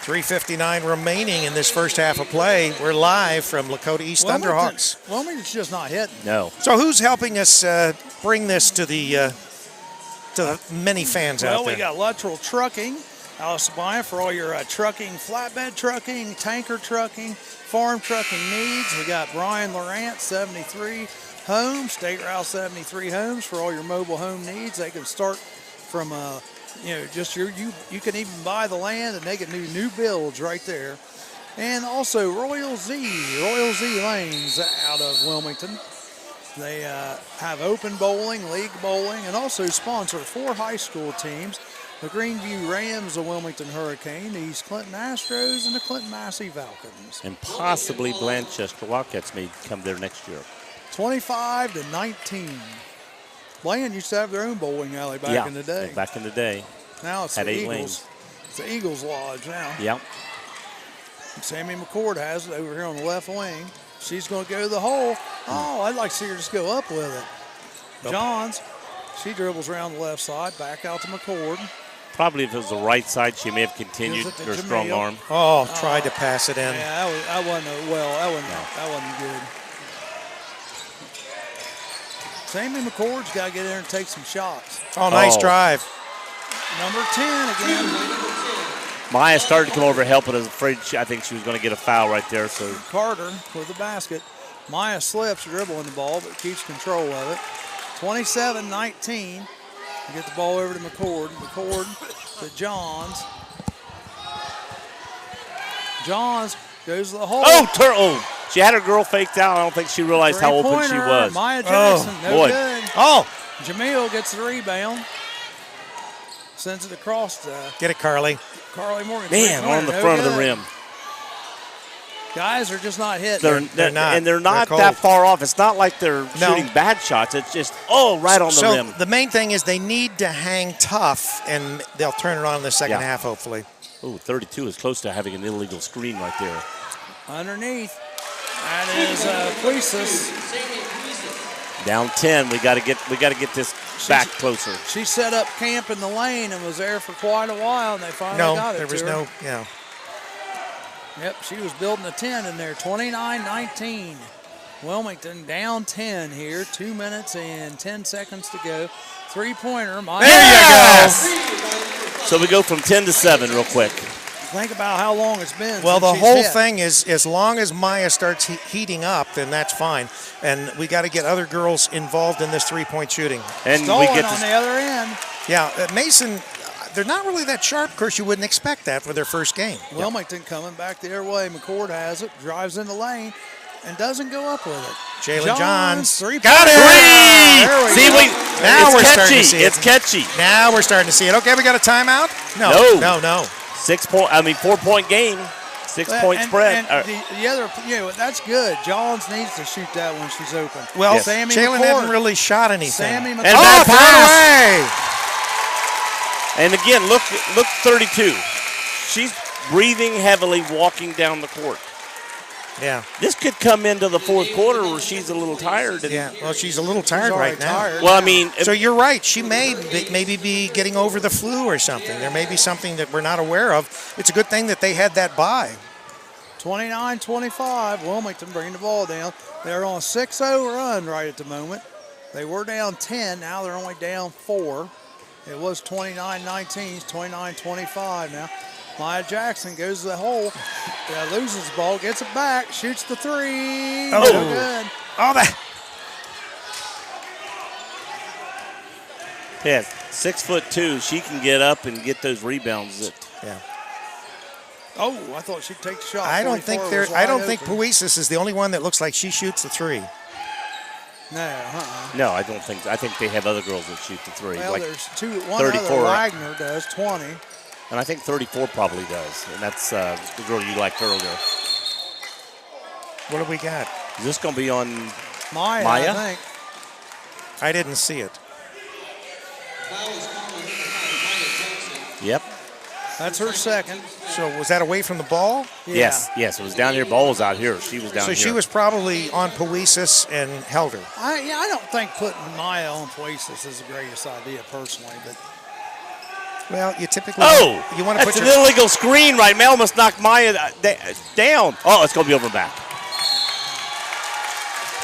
3:59 remaining in this first half of play. We're live from Lakota East Thunderhawks. Wilmington's just not hitting. No. So who's helping us bring this to the many fans out Well, there? we got Luttrell Trucking, Alice Bryant for all your trucking, flatbed trucking, tanker trucking, farm trucking needs. We got Brian Laurent, 73 Homes, State Route 73 Homes for all your mobile home needs. They can start from just you can even buy the land and they can do new builds right there. And also Royal Z Lanes out of Wilmington. They have open bowling, league bowling, and also sponsor 4 high school teams: the Greenview Rams, the Wilmington Hurricane, the East Clinton Astros, and the Clinton Massey Falcons. And possibly Blanchester Wildcats may come there next year. 25-19. Bland used to have their own bowling alley back in the day. Back in the day. Now it's Had the 8 Eagles. lanes. It's the Eagles Lodge now. Yep. Sammy McCord has it over here on the left wing. She's going to go to the hole. Oh, I'd like to see her just go up with it. Johns, she dribbles around the left side, back out to McCord. Probably if it was the right side, she may have continued Gives it to her strong Jamil. arm. Tried to pass it in. Yeah, that wasn't good. Sammy McCord's got to get in there and take some shots. Nice drive. Number 10 again. Maya started to come over to help, but I was afraid I think she was going to get a foul right there. So Carter with the basket. Maya slips dribbling the ball, but keeps control of it. 27-19. Get the ball over to McCord. McCord to Johns. Johns goes to the hole. Oh, she had her girl faked out. I don't think she realized how open she was. Maya Jackson, no boy. good. Oh, Jamil gets the rebound. Sends it across to get it, Carly. Carly Morgan. Man, on the front of the rim. Guys are just not hitting. They're not. And they're not They're that cold. far off. It's not like they're shooting bad shots. It's just, right on the rim. So the main thing is they need to hang tough, and they'll turn it on in the second half, hopefully. Ooh, 32 is close to having an illegal screen right there. Underneath. That is Puisis. Down 10. We got to get this back closer. She set up camp in the lane and was there for quite a while, and they finally got it. There was to her. no. Yeah. Yep, she was building a 10 in there. 29-19. Wilmington down 10 here. 2 minutes and 10 seconds to go. Three-pointer. There you go. So we go from 10 to 7 real quick. Think about how long it's been. Well, since the she's whole hit. thing is, as long as Maya starts heating up, then that's fine. And we got to get other girls involved in this three-point shooting. And Stolen we get on the other end. Yeah, Mason, they're not really that sharp. Of course, you wouldn't expect that for their first game. Wilmington coming back the other way. McCord has it, drives in the lane, and doesn't go up with it. Jalen Johns. Three-pointer. There we See, go. Now it's we're catchy. starting to see it. It's catchy. Now we're starting to see it. Okay, we got a timeout? No. 4-point game. 6-point spread. And the other, that's good. Johns needs to shoot that when she's open. Well, Sammy Jalen McCord. hadn't really shot anything. Sammy McCord. And bad pass. away. And again, look 32. She's breathing heavily walking down the court. Yeah. This could come into the fourth quarter where she's a little tired. Yeah, well, she's a little tired already right now. tired. Well, I mean, So you're right. She may maybe be getting over the flu or something. There may be something that we're not aware of. It's a good thing that they had that bye. 29-25. Wilmington bringing the ball down. They're on a 6-0 run right at the moment. They were down 10. Now they're only down 4. It was 29-19. It's 29-25 now. Maya Jackson goes to the hole. Loses the ball, gets it back, shoots the three. Oh. No good. Oh, that. yeah, 6'2". She can get up and get those rebounds. Yeah. Oh, I thought she'd take the shot. I don't think 44 was I don't wide think open. Puisis is the only one that looks like she shoots the three. No, No, I don't think. I think they have other girls that shoot the three. Well, like there's one 34. other. Wagner does 20. And I think 34 probably does. And that's the girl you liked earlier. What do we got? Is this going to be on Maya, Maya? I think. I didn't see it. Yep. That's her second. So was that away from the ball? Yeah. Yes. It was down here. Ball was out here. She was down So here. she was probably on Puisis and held her. I don't think putting Maya on Puisis is the greatest idea personally, but Well, you typically you want to that's put an illegal screen right. Mel almost knocked Maya down. Oh, it's going to be over and back.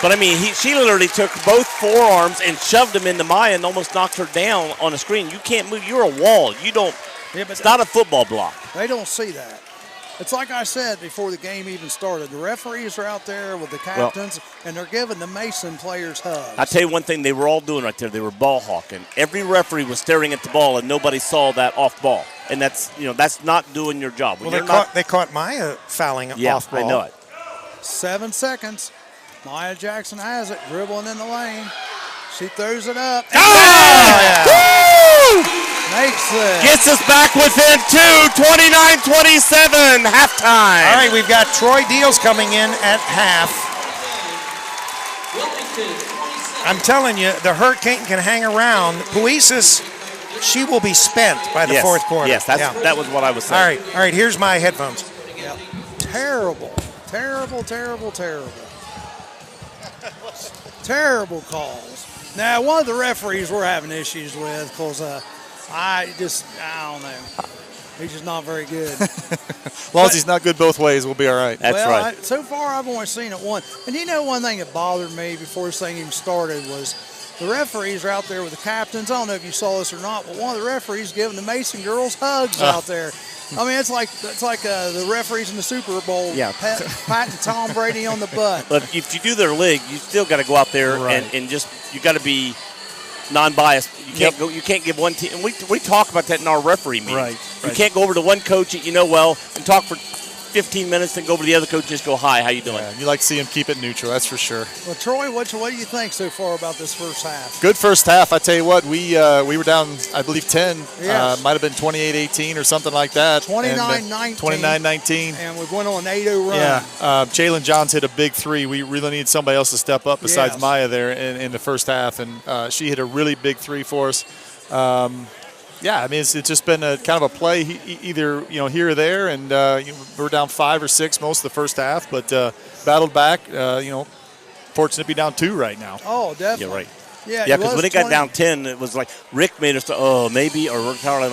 But, I mean, she literally took both forearms and shoved them into Maya and almost knocked her down on a screen. You can't move. You're a wall. You don't. Yeah, but it's not a football block. they don't see that. It's like I said before the game even started. The referees are out there with the captains, and they're giving the Mason players hugs. I'll tell you one thing they were all doing right there. They were ball hawking. Every referee was staring at the ball, and nobody saw that off ball. And that's not doing your job. When Well, they caught Maya fouling off ball. I know it. 7 seconds. Maya Jackson has it, dribbling in the lane. She throws it up. Woo! Makes it. Gets us back within 2, 29-27, halftime. All right, we've got Troy Deals coming in at half. I'm telling you, the Hurricane can hang around. Puisis, she will be spent by the fourth quarter. Yes, that was what I was saying. All right, here's my headphones. Yep. Terrible. Terrible calls. Now, one of the referees we're having issues with because I don't know. He's just not very good. As long as he's not good both ways, we'll be all right. That's right. So far, I've only seen it one. And you know, one thing that bothered me before this thing even started was the referees are out there with the captains. I don't know if you saw this or not, but one of the referees giving the Mason girls hugs out there. I mean, it's like the referees in the Super Bowl patting Tom Brady on the butt. But if you do their league, you still got to go out there and just you got to be non-biased. You can't go. You can't give one team. And we talk about that in our referee meeting. Right. You can't go over to one coach that you know well and talk for 15 minutes and go over to the other coach and just go, hi, how you doing? Yeah, you like to see him keep it neutral, that's for sure. Well, Troy, what do you think so far about this first half? Good first half. I tell you what, we were down, I believe, 10. Yes. Might have been 28-18 or something like that. 29-19. 29-19. And we went on an 8-0 run. Yeah. Jalen Johns hit a big three. We really need somebody else to step up besides Maya there in the first half. And she hit a really big three for us. Yeah, I mean, it's just been a kind of a play either, here or there, and we're down 5 or 6 most of the first half, but battled back, fortunate to be down 2 right now. Oh, definitely. Yeah, right. Yeah, because when it got down 10, it was like Rick made us, maybe, or Rick Howard,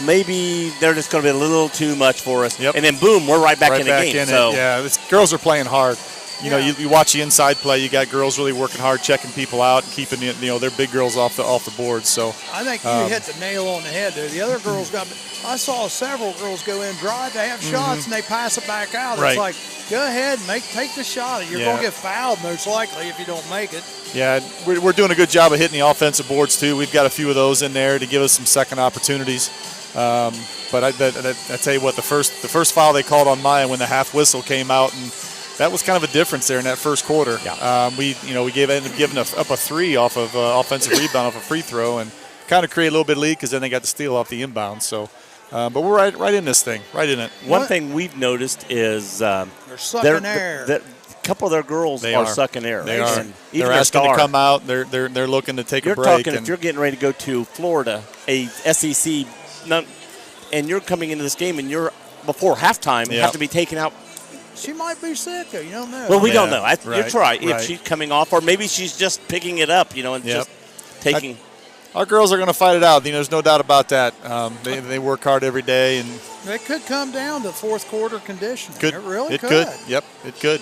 maybe they're just going to be a little too much for us. Yep. And then, boom, we're right back in the game. Yeah, girls are playing hard. You watch the inside play. You got girls really working hard, checking people out, and keeping their big girls off the board. So I think you hit the nail on the head, dude. The other girls I saw several girls go in, drive, they have shots, and they pass it back out. Right. It's like, go ahead, take the shot. You're going to get fouled most likely if you don't make it. Yeah, we're doing a good job of hitting the offensive boards too. We've got a few of those in there to give us some second opportunities. But I tell you what, the first foul they called on Maya when the half whistle came out, and that was kind of a difference there in that first quarter. Yeah. We ended up giving up a 3 off of offensive rebound off a free throw, and kind of create a little bit of lead because then they got to steal off the inbound. So, but we're right in this thing, right in it. One thing we've noticed is they're sucking air. A couple of their girls are sucking air. They are. And they're asking to come out. They're looking to take a break. If you're getting ready to go to Florida, a SEC, and you're coming into this game and you're before halftime, you have to be taken out. She might be sick. You don't know. Well, we don't know. You're right. Right. If she's coming off, or maybe she's just picking it up, and just taking. Our girls are going to fight it out. There's no doubt about that. They work hard every day, and it could come down to fourth quarter conditioning. It really could. Yep, it could.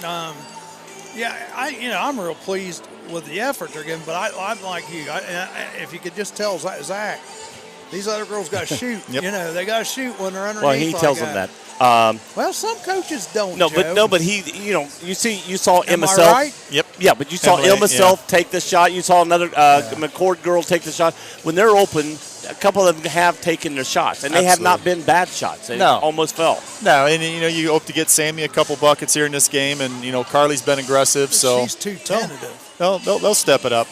I'm real pleased with the effort they're giving, but I'm like you. If you could just tell Zach, these other girls got to shoot. Yep. They got to shoot when they're underneath. Well, he tells them that. Well, some coaches don't. But he, you saw Emma Self. Right? Yep. Yeah, but you saw Emma Self take the shot. You saw another McCord girl take the shot. When they're open, a couple of them have taken their shots, and they have not been bad shots. They almost fell. No, and you hope to get Sammy a couple buckets here in this game, and Carly's been aggressive, so she's too tentative. They'll step it up.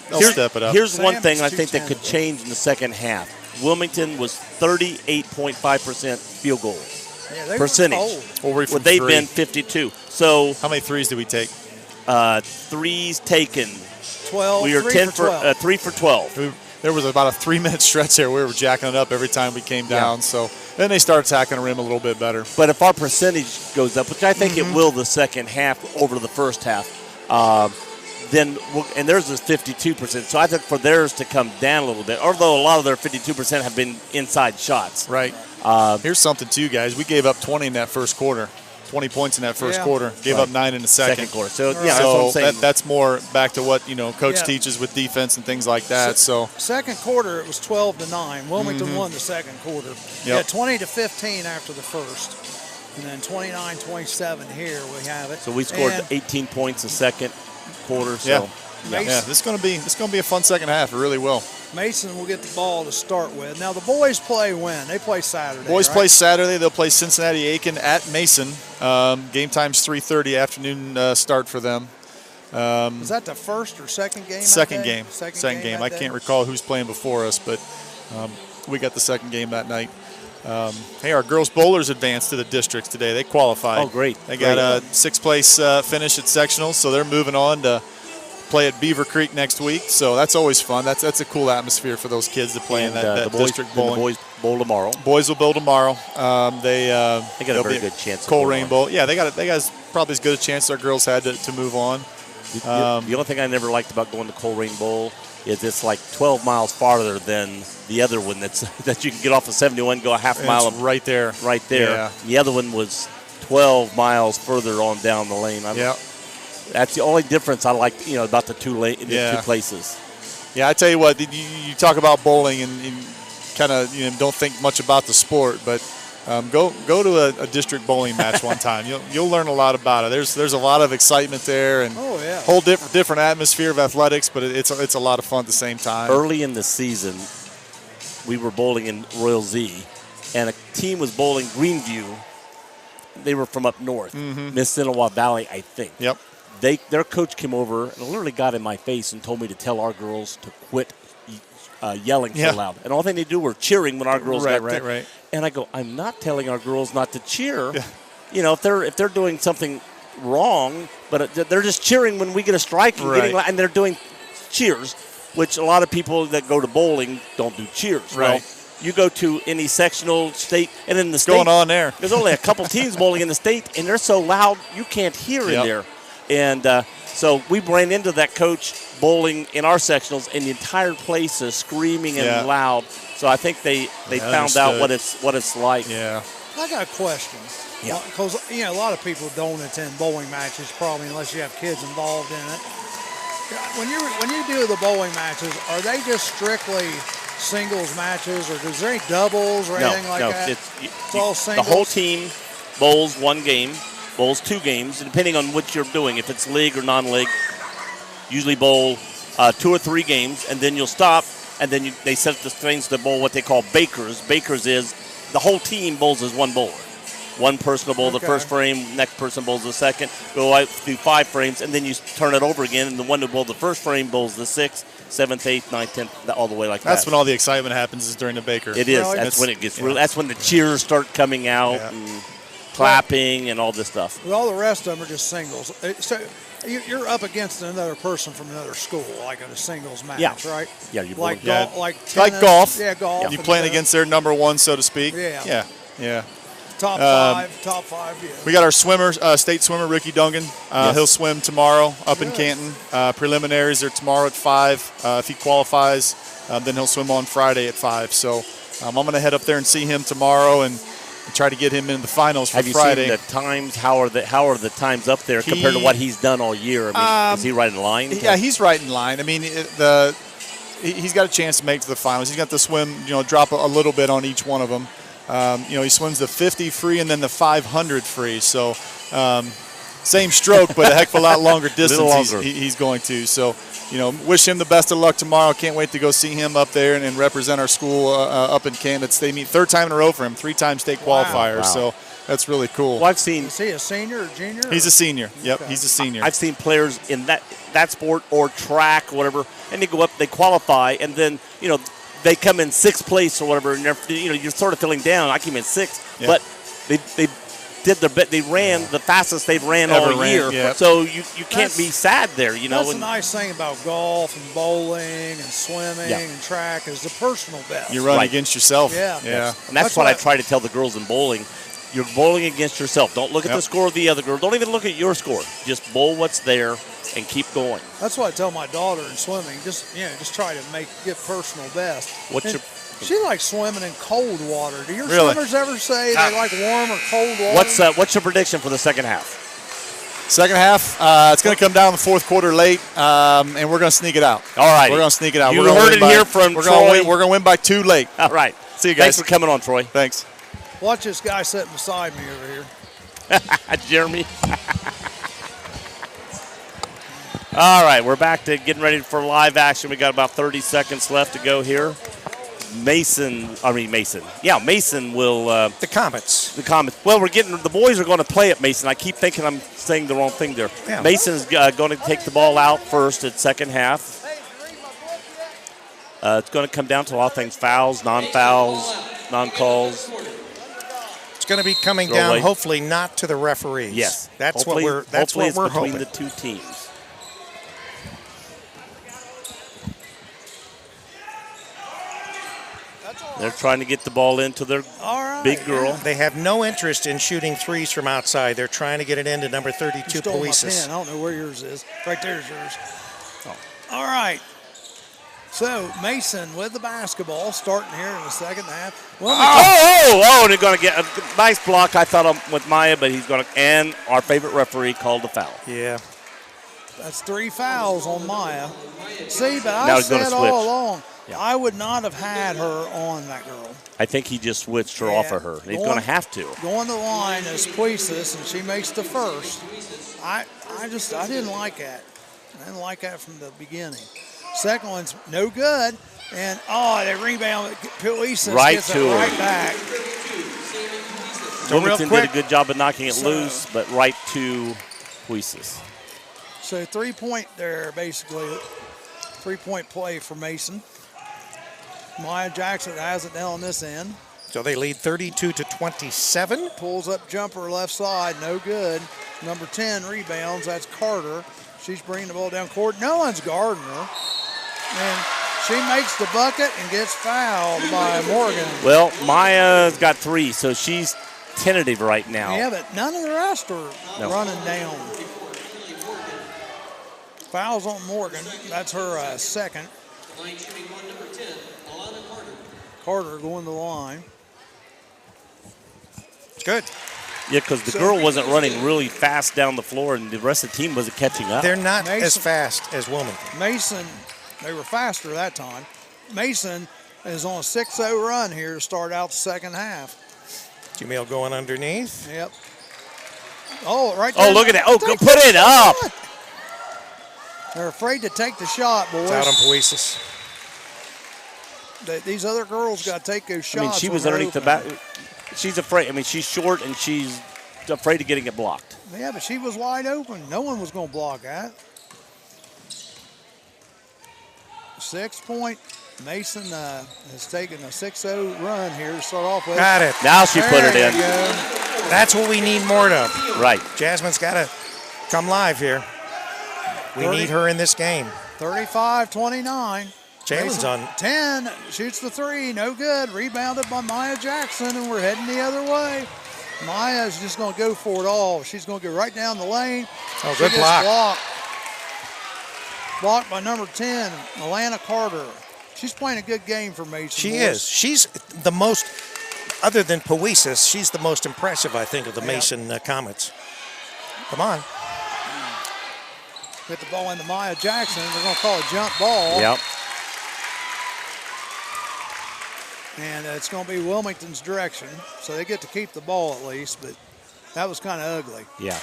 Here's one thing I think that could change in the second half. Wilmington was 38.5% field goal percentage. Well, they've been 52. So how many threes did we take? Threes taken. 12. We were 3 for 12. There was about a 3-minute stretch there. We were jacking it up every time we came down. So then they started attacking the rim a little bit better. But if our percentage goes up, which I think it will the second half over the first half, then and theirs is 52%. So I think for theirs to come down a little bit, although a lot of their 52% have been inside shots. Right. Here's something too, guys. We gave up 20 in that first quarter. 20 points in that first quarter. Gave up 9 in the second quarter. So that's what I'm saying. That's more back to what coach teaches with defense and things like that. So second quarter it was 12-9. Wilmington won the second quarter. Yep. 20-15 after the first, and then 29-27 here we have it. So we scored 18 points the second quarter. So this is going to be a fun second half. It really will. Mason will get the ball to start with. Now the boys play when? They play Saturday. Boys play Saturday. They'll play Cincinnati Aiken at Mason. Game time's 3:30 afternoon start for them. Is that the first or second game? Second game. Second game. I can't recall who's playing before us, but we got the second game that night. Hey, our girls bowlers advanced to the districts today. They qualified. Oh, great. They got a 6th place finish at sectionals, so they're moving on to play at Beaver Creek next week. So that's always fun. That's a cool atmosphere for those kids to play in that district bowling. The boys bowl tomorrow. Boys will bowl tomorrow. They got a very good chance. Coleraine Bowl. Yeah, they got probably as good a chance as our girls had to move on. The only thing I never liked about going to Coleraine Bowl is it's like 12 miles farther than the other one that you can get off of 71, go a half mile. It's right there. Right there. Yeah. The other one was 12 miles further on down the lane. Yeah. That's the only difference I like, about the two places. Yeah, I tell you what, you talk about bowling and kind of don't think much about the sport, but go to a district bowling match one time. You'll learn a lot about it. There's a lot of excitement there, and whole different atmosphere of athletics, but it's a lot of fun at the same time. Early in the season, we were bowling in Royal Z, and a team was bowling Greenview. They were from up north, Mississinawa Valley, I think. Yep. Their coach came over and literally got in my face and told me to tell our girls to quit yelling so loud. And all thing they do were cheering when our girls got right. And I go, I'm not telling our girls not to cheer. Yeah. If they're doing something wrong, but they're just cheering when we get a strike and they're doing cheers, which a lot of people that go to bowling don't do cheers. Right. Well, you go to any sectional state, and in the state, going on there? There's only a couple teams bowling in the state, and they're so loud you can't hear in there. And so we ran into that coach bowling in our sectionals, and the entire place is screaming and loud. So I think they found out what it's like. Yeah. I got a question. Yeah. Because a lot of people don't attend bowling matches probably unless you have kids involved in it. When you do the bowling matches, are they just strictly singles matches, or is there any doubles or anything like that? It's all singles. The whole team bowls one game, bowls two games, depending on what you're doing. If it's league or non-league, usually bowl 2 or 3 games, and then you'll stop, and then they set the things to bowl what they call bakers. Bakers is the whole team bowls as one bowler. One person will bowl the first frame, next person bowls the second, go out through 5 frames, and then you turn it over again, and the one who bowled the first frame bowls the 6th, 7th, 8th, 9th, 10th, all the way like that. That's when all the excitement happens, is during the baker. It is. That's when it gets real. That's when the cheers start coming out and clapping and all this stuff. Well, all the rest of them are just singles. So you're up against another person from another school, like in a singles match, right? Yeah, you like golf. Like golf. Yeah, golf. You playing against their number one, so to speak. Yeah. Yeah. Top five. Yeah. We got our swimmer, state swimmer, Ricky Dungan. He'll swim tomorrow up in Canton. Preliminaries are tomorrow at 5. If he qualifies, then he'll swim on Friday at 5. So I'm going to head up there and see him tomorrow and try to get him in the finals for Friday. Have you seen the times? How are the times up there compared to what he's done all year? I mean, is he right in line? Yeah, he's right in line. I mean, he's got a chance to make it to the finals. He's got to swim, drop a little bit on each one of them. He swims the 50 free and then the 500 free. So same stroke, but a heck of a lot longer distance he's going to. So, wish him the best of luck tomorrow. Can't wait to go see him up there and represent our school up in Canton. They meet 3rd time in a row for him, 3-time state qualifier. Wow. So that's really cool. Well, I've seen. Is he a senior or junior? He's a senior. Yep, he's a senior. I've seen players in that sport or track or whatever, and they go up, they qualify, and then they come in 6th place or whatever, and you're sort of feeling down. I came in 6th, but they did their bit. They ran the fastest they've ran all year. Yep. So you can't be sad there. That's the nice thing about golf and bowling and swimming and track is the personal best. You run against yourself. Yeah. And that's what I try to tell the girls in bowling. You're bowling against yourself. Don't look at the score of the other girl. Don't even look at your score. Just bowl what's there and keep going. That's what I tell my daughter in swimming. Just try to get personal best. She likes swimming in cold water. Do your swimmers ever say they like warm or cold water? What's your prediction for the second half? Second half, it's going to come down in the 4th quarter late, and we're going to sneak it out. All right. We're going to sneak it out. You heard it here from Troy. We're going to win by 2 late. All right. See you guys. Thanks for coming on, Troy. Thanks. Watch this guy sitting beside me over here. Jeremy. All right, we're back to getting ready for live action. We got about 30 seconds left to go here. Mason will. The Comets. Well, the boys are going to play at Mason. I keep thinking I'm saying the wrong thing there. Yeah. Mason's going to take the ball out first at second half. It's going to come down to a lot of things: fouls, non-fouls, non-calls. It's going to be coming down, hopefully not to the referees. Yes, that's what we're between hoping. The two teams. They're trying to get the ball into their big girl. They have no interest in shooting threes from outside. They're trying to get it into number 32, Polices. I don't know where yours is. Right there's yours. Oh. All right. So Mason with the basketball starting here in the second half. Well, And they're going to get a nice block, I thought, with Maya, but he's going to, and our favorite referee called the foul. Yeah. that's 3 fouls on Maya. See, but Now I he's gonna said switch. all along, Yeah. I would not have had her on that girl. I think he just switched her off of her. He's going to have to. Going the line is Puisis, and she makes the first. I didn't like that. I didn't like that from the beginning. Second one's no good. And, they rebound. Puisis Right gets it to her. right back. So real Wilmington quick- did a good job of knocking it loose, but right to Puisis. So 3-point there, basically. 3-point play for Mason. Maya Jackson has it down on this end. So they lead 32-27. Pulls up jumper left side, no good. Number 10 rebounds, that's Carter. She's bringing the ball down court. No one's guarding her. And she makes the bucket and gets fouled by Morgan. Well, Maya's got 3, so she's tentative right now. Yeah, but none of the rest are running down. Fouls on Morgan. That's her second. Line shooting one, number 10, Alana Carter. Carter going to the line. Good. Yeah, because the girl wasn't running really fast down the floor, and the rest of the team wasn't catching up. They're not as Mason- fast as Wilmington. Mason, they were faster that time. Mason is on a 6-0 run here to start out the second half. Jamil going underneath. Yep. Oh, right there. Oh, look at that. Oh, go Take put the it up. shot. They're afraid to take the shot, boys. It's out on Puisis. These other girls got to take those shots. I mean, she when was they're underneath the open. back. She's afraid. I mean, she's short, and she's afraid of getting it blocked. Yeah, but she was wide open. No one was going to block that. 6-point. Mason has taken a 6-0 run here to start off with. Got it. Now she put it There in. you go. That's what we need more of. Right. Jasmine's got to come live here. We 30. need her in this game. 35-29. Jalen's Mason, on. 10, shoots the 3, no good. Rebounded by Maya Jackson, and we're heading the other way. Maya's just going to go for it all. She's going to go right down the lane. Oh, She good gets block. Blocked by number 10, Alana Carter. She's playing a good game for Mason. She boys. is. She's the most, other than Puisis, she's the most impressive, I think, of the Yeah. Mason Comets. Come on. Get the ball into Maya Jackson. They're going to call a jump ball. Yep. And it's going to be Wilmington's direction. So they get to keep the ball at least, but that was kind of ugly. Yeah.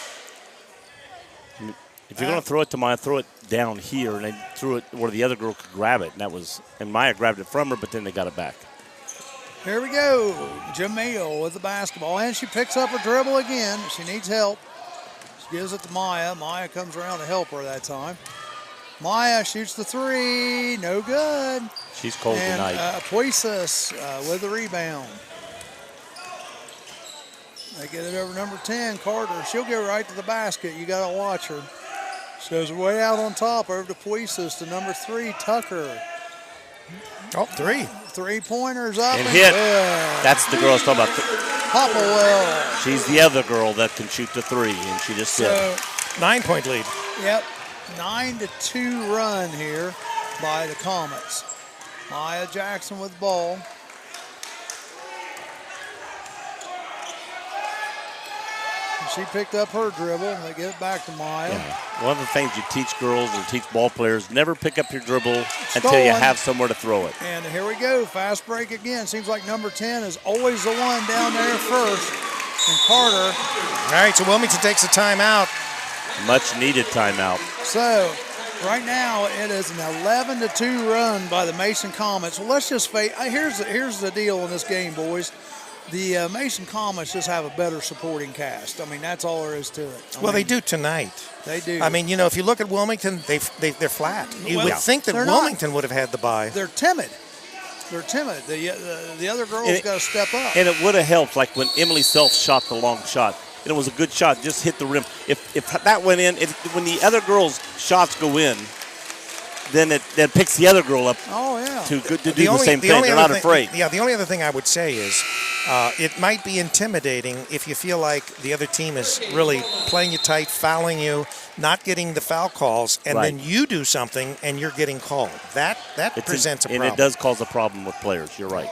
If you're going to throw it to Maya, throw it down here, and they threw it where the other girl could grab it, and Maya grabbed it from her, but then they got it back. Here we go. Jamil with the basketball, and she picks up her dribble again. She needs help. She gives it to Maya. Maya comes around to help her that time. Maya shoots the 3, no good. She's cold And tonight. Puisis with the rebound. They get it over number 10, Carter. She'll get right to the basket. You got to watch her. She goes way out on top over to Puisis to number 3, Tucker. Oh, 3. 3-pointers up And and hit. good. That's the girl I was talking about. Popplewell. She's the other girl that can shoot the 3, and she just did. So, 9-point lead. yep, 9-2 run here by the Comets. Maya Jackson with the ball. And she picked up her dribble. And they get it back to Maya. Yeah. One of the things you teach girls or teach ball players, never pick up your dribble until Stolen. you have somewhere to throw it. And here we go, fast break again. Seems like number 10 is always the one down there first. And Carter. All right, so Wilmington takes a timeout. Much needed timeout. So right now it is an 11-2 run by the Mason Comets. Well, let's just face. Here's the deal in this game, boys. The Mason Comets just have a better supporting cast. I mean, that's all there is to it. Well, they do tonight. They do. I mean, you know, if you look at Wilmington, they're flat. You Well, would think that they're not. Wilmington would have had the bye. They're timid. They're timid. The other girls got to step up. And it would have helped, like when Emily Self shot the long shot. And it was a good shot, just hit the rim. If that went in, when the other girls' shots go in, then it picks the other girl up Oh, yeah. to do the same thing. They're not afraid. Yeah, the only other thing I would say is it might be intimidating if you feel like the other team is really playing you tight, fouling you, not getting the foul calls, and then you do something and you're getting called. That presents a problem. And it does cause a problem with players. You're right.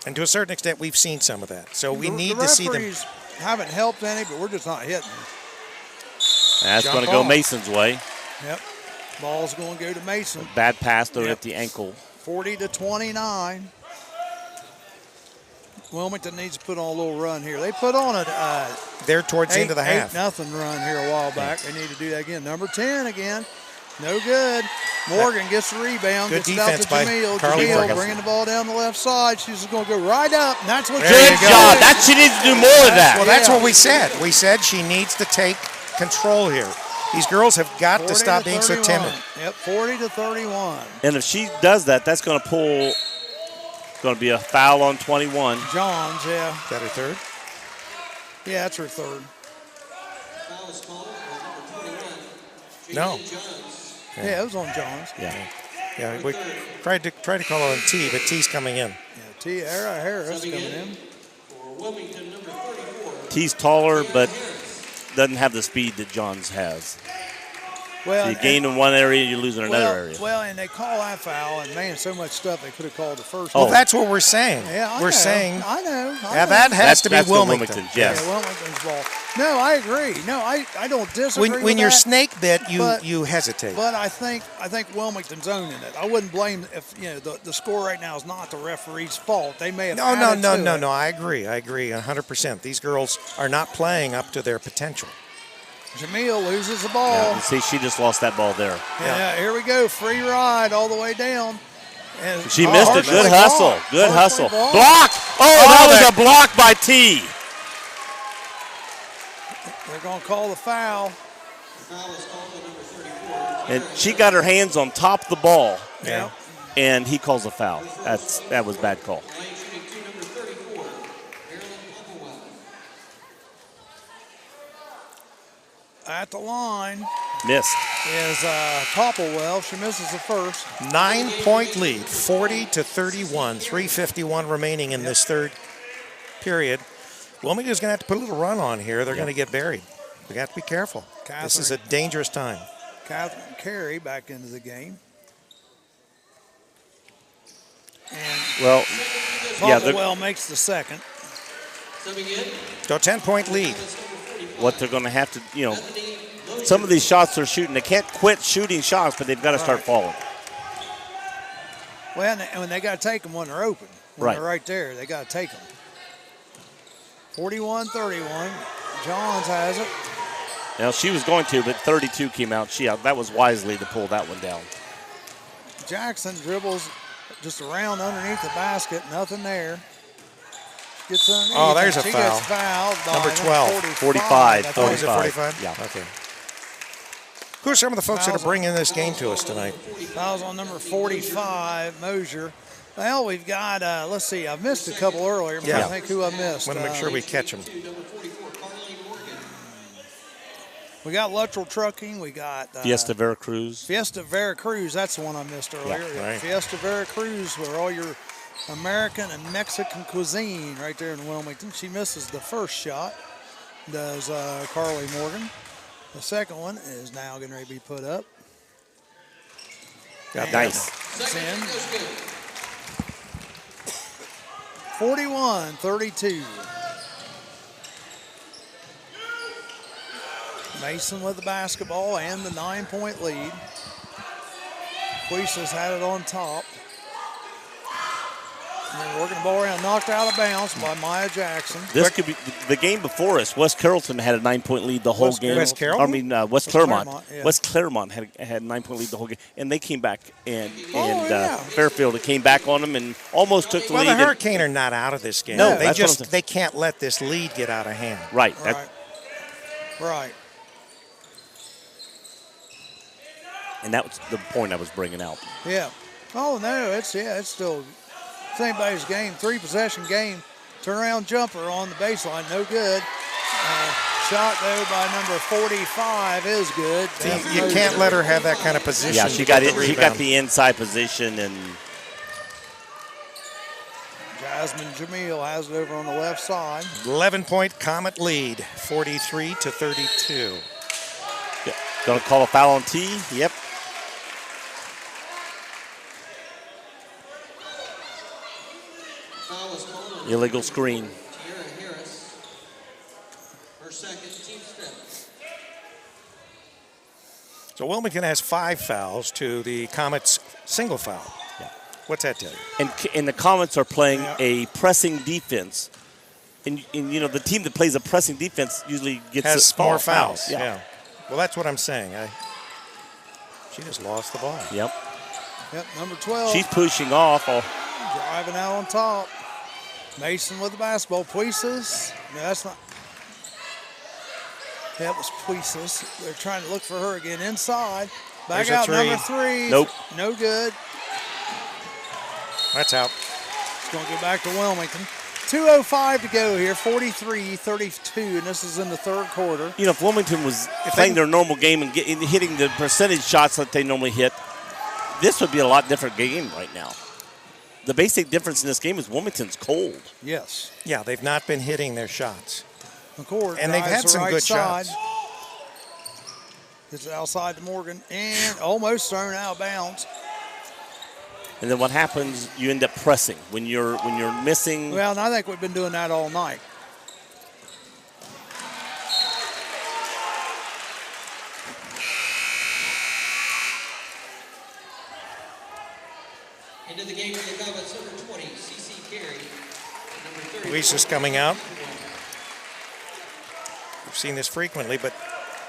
And to a certain extent, we've seen some of that. So we need the to see them. referees haven't helped any, but we're just not hitting. That's Jump going to go off. Mason's way. Yep. Ball's going to go to Mason. Bad pass though at the ankle. 40-29. Wilmington needs to put on a little run here. They put on a They're towards the end of the half. 8-0 run here a while back. They need to do that again. Number 10 again. No good. Morgan gets the rebound. Good gets it out defense to by Jamil. Carly Jamil Morgan. bringing the ball down the left side. She's just going to go right up. And that's what There Good you go. job. That she needs to do more of that. Well, that's what we said. We said she needs to take control here. These girls have got to stop being so timid. Yep, 40-31. And if she does that, that's going to pull. Going to be a foul on 21. Johns, yeah. Is that her third? Yeah, that's her third. Foul is called on number 21. No. Jones. Yeah, it was on Johns. Yeah. We tried to call her on T, but T's coming in. Yeah, Tiara Harris coming in. For Wilmington, number 34. T's taller, but doesn't have the speed that Johns has. Well, So you gain in one area, you lose in another area. Well, and they call that foul, and man, so much stuff they could have called the first Oh. Well, that's what we're saying. Yeah, I we're know. saying I know. yeah, that has to be that's Wilmington. Yes. Yeah, Wilmington's ball. No, I agree. No, I don't disagree When with you're that, snake bit, but- you hesitate. But I think Wilmington's owning it. I wouldn't blame if the score right now is not the referee's fault. They may have No. added to it. I agree 100%. These girls are not playing up to their potential. Jamil loses the ball. Yeah, you see, she just lost that ball there. Yeah, here we go. Free ride all the way down. And She missed it. Good Harshly hustle. blocked. Good Harshly hustle. blocked. Block! Oh, that was a block by T. They're going to call the foul. Foul is called on number 34. And she got her hands on top of the ball, Yeah. and he calls a foul. That was a bad call. Line shooting to number 34. Marilyn Popplewell. At the line Missed. is Popplewell. She misses the first. 9-point lead, 40-31, 3:51 remaining in this third period. Wilmington's going to have to put a little run on here. They're going to get buried. We got to be careful. This is a dangerous time. Catherine Carey back into the game. And Well, yeah, Popplewell makes the second. Subbing in, So 10-point lead. what they're going to have to, some of these shots they're shooting, they can't quit shooting shots, but they've got to start falling. Well, and they got to take them when they're open. When Right. they're right there, they got to take them. 41-31. Johns has it. Now, she was going to, but 32 came out. That was wisely to pull that one down. Jackson dribbles just around underneath the basket. Nothing there. Gets underneath. Oh, there's and a she foul. gets fouled by Number 12. 45. I think. Oh, is it 45? Yeah. Okay. Who are some of the folks that are bringing this game to us tonight? Fouls on number 45, Mosier. Well, we've got, let's see, I've missed a couple earlier. But Yeah. I think who I missed. Want to make sure we catch them. We got Luttrell Trucking. We got Fiesta Veracruz. Fiesta Veracruz. That's the one I missed earlier. Yeah, right. Fiesta Veracruz, where all your American and Mexican cuisine right there in Wilmington. She misses the first shot, does Carly Morgan. The second one is now going to be put up. Got Nice. It's in. 41-32. Mason with the basketball and the 9-point lead. Quisas had it on top. And they're working the ball around, knocked out of bounds by Maya Jackson. This could be the game before us. West Carrollton had a 9-point lead the whole game. West Carrollton? I mean, West Claremont. Claremont, yeah. West Claremont had a 9-point lead the whole game, and they came back and yeah. Fairfield came back on them and almost took the Well, lead. the Hurricane are not out of this game. No, they that's what I'm saying. they can't let this lead get out of hand. Right. Right. And that was the point I was bringing out. Yeah. Oh no, it's still same anybody's game. 3-possession game. Turnaround jumper on the baseline, no good. Shot, though, by number 45 is good. You can't let her have that kind of position. Yeah, she got it. She got the inside position, and Jasmine Jamil has it over on the left side. 11-point Comet lead, 43-32. Going to call a foul on T. Yep. Foul is called on Illegal screen. Tierra Harris. Her second team step. So Wilmington has 5 fouls to the Comets' single foul. Yeah. What's that tell you? And the Comets are playing a pressing defense. And you know, the team that plays a pressing defense usually gets more fouls. Yeah. Well, that's what I'm saying. She just lost the ball. Yep. Yep, number 12. She's pushing off. Driving out on top. Mason with the basketball. Puises. No, that's not. That was Puises. They're trying to look for her again inside. Back There's a out, three. number 3. Nope. No good. That's out. It's going to go back to Wilmington. 2:05 to go here, 43-32, and this is in the third quarter. You know, if Wilmington was playing their normal game and hitting the percentage shots that they normally hit, this would be a lot different game right now. The basic difference in this game is Wilmington's cold. Yes. Yeah, they've not been hitting their shots. McCord And they've had the some right good side. shots. It's outside to Morgan and almost thrown out of bounds. And then what happens? You end up pressing when you're missing. Well, and I think we've been doing that all night. Into the game for the Comets, number 20, CC Carey. Number 30. Luis is coming out. We've seen this frequently, but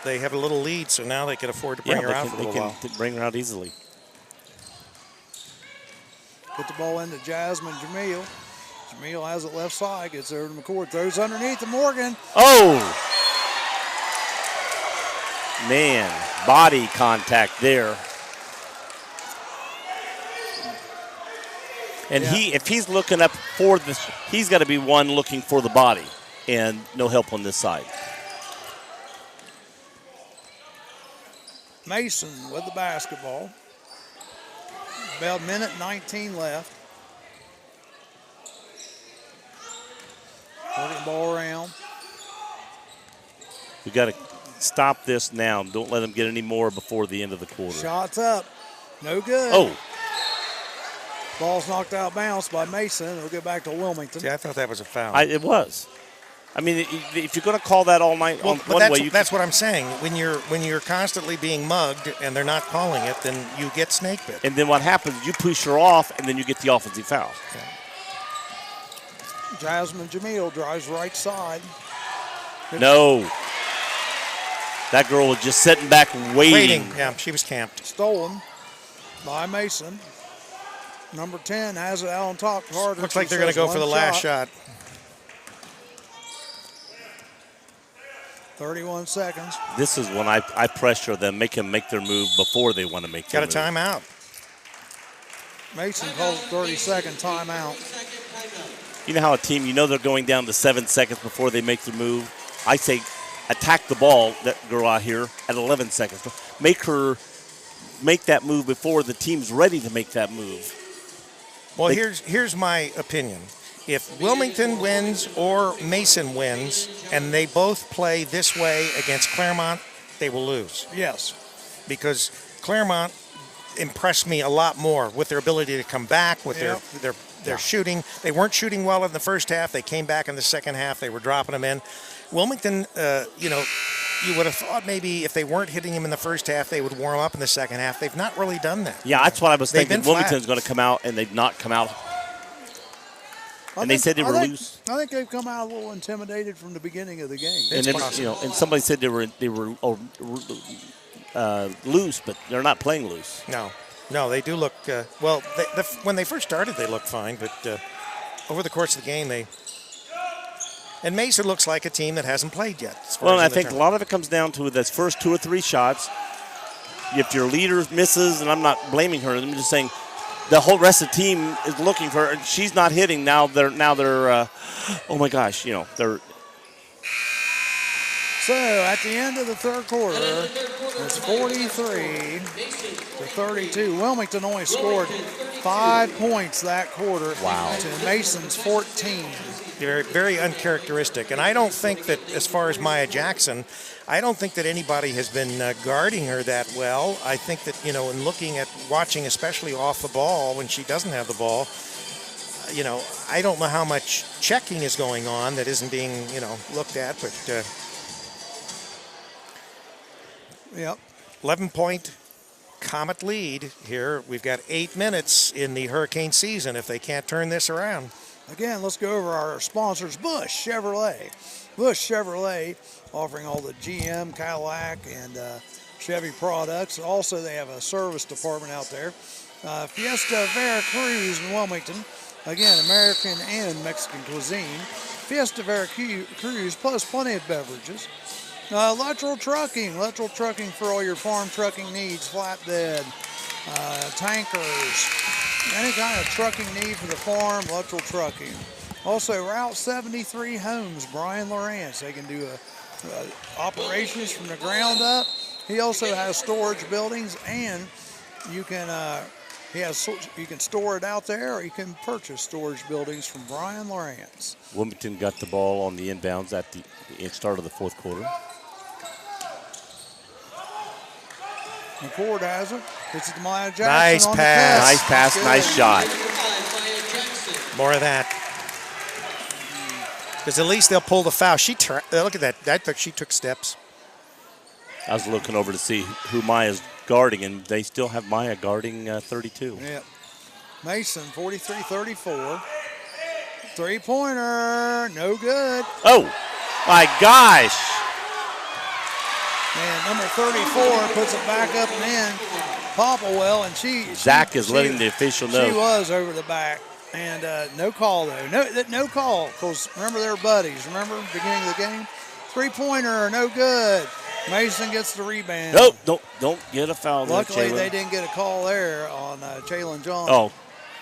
they have a little lead, so now they can afford to bring her out for a little while. They can bring her out easily. Put the ball into Jasmine Jamil. Jamil has it left side, gets over to McCord, throws underneath to Morgan. Oh! Man, body contact there. And if he's looking up for this, he's got to be one looking for the body, and no help on this side. Mason with the basketball. About a minute 19 left. Working the ball around. We got to stop this now. Don't let them get any more before the end of the quarter. Shots up. No good. Oh. Ball's knocked out of bounds by Mason. It'll get back to Wilmington. See, I thought that was a foul. It was. I mean, if you're going to call that all night on but one way, that's what I'm saying. When you're constantly being mugged and they're not calling it, then you get snake bit. And then what happens? You push her off, and then you get the offensive foul. Okay. Jasmine Jamil drives right side. No. That girl was just sitting back waiting. Yeah, she was camped. Stolen by Mason. Number 10 has it out on top. Carter. Looks like they're going to go for the last shot. 31 seconds. This is when I pressure them, make them make their move before they want to make their move. Got a timeout. Mason calls 30-second timeout. You know how a team, they're going down to 7 seconds before they make their move? I say attack the ball, that girl out here, at 11 seconds. Make her make that move before the team's ready to make that move. Well, here's my opinion. If Wilmington wins or Mason wins, and they both play this way against Claremont, they will lose. Yes. Because Claremont impressed me a lot more with their ability to come back, with their shooting. They weren't shooting well in the first half. They came back in the second half. They were dropping them in. Wilmington, you would have thought maybe if they weren't hitting him in the first half, they would warm up in the second half. They've not really done that. Yeah, that's what I was thinking. Wilmington's Wilmington's going to come out, and they've not come out. They said they were loose. I think they've come out a little intimidated from the beginning of the game. And then, and somebody said they were loose, but they're not playing loose. No, they do look when they first started, they looked fine, but over the course of the game, and Mason looks like a team that hasn't played yet. Well, I think a lot of it comes down to those first 2 or 3 shots. If your leader misses, and I'm not blaming her, I'm just saying the whole rest of the team is looking for her, and she's not hitting. Now they're oh my gosh, they're. So at the end of the third quarter, it's 43-32. Wilmington only scored 5 points that quarter. Wow. To Mason's 14. Very, very uncharacteristic. And I don't think that, as far as Maya Jackson, I don't think that anybody has been guarding her that well. I think that, in looking at watching, especially off the ball when she doesn't have the ball, I don't know how much checking is going on that isn't being, looked at, but Yep. 11-point Comet lead here. We've got 8 minutes in the hurricane season if they can't turn this around. Again, let's go over our sponsors, Bush Chevrolet. Bush Chevrolet offering all the GM, Cadillac, and Chevy products. Also, they have a service department out there. Fiesta Veracruz in Wilmington. Again, American and Mexican cuisine. Fiesta Veracruz plus plenty of beverages. Lateral trucking for all your farm trucking needs, flatbed, tankers, any kind of trucking need for the farm, lateral trucking. Also, Route 73 Homes, Brian Lawrence. They can do operations from the ground up. He also has storage buildings, and you can you can store it out there, or you can purchase storage buildings from Brian Lawrence. Wilmington got the ball on the inbounds at the start of the fourth quarter. McCord has it. It's to Maya Jackson. Nice on pass. Nice pass, nice shot. More of that. Because at least they'll pull the foul. Look at that. I thought she took steps. I was looking over to see who Maya's guarding, and they still have Maya guarding 32. Yep. Mason, 43-34. Three-pointer, no good. Oh, my gosh. And number 34 puts it back up and in. Popplewell, and Zach is letting the official know. She was over the back. And no call, though. No call, because remember, they're buddies. Remember, beginning of the game? Three-pointer, no good. Mason gets the rebound. Nope, don't get a foul there, Luckily, Jalen. they didn't get a call there on Jalen Johnson. Oh.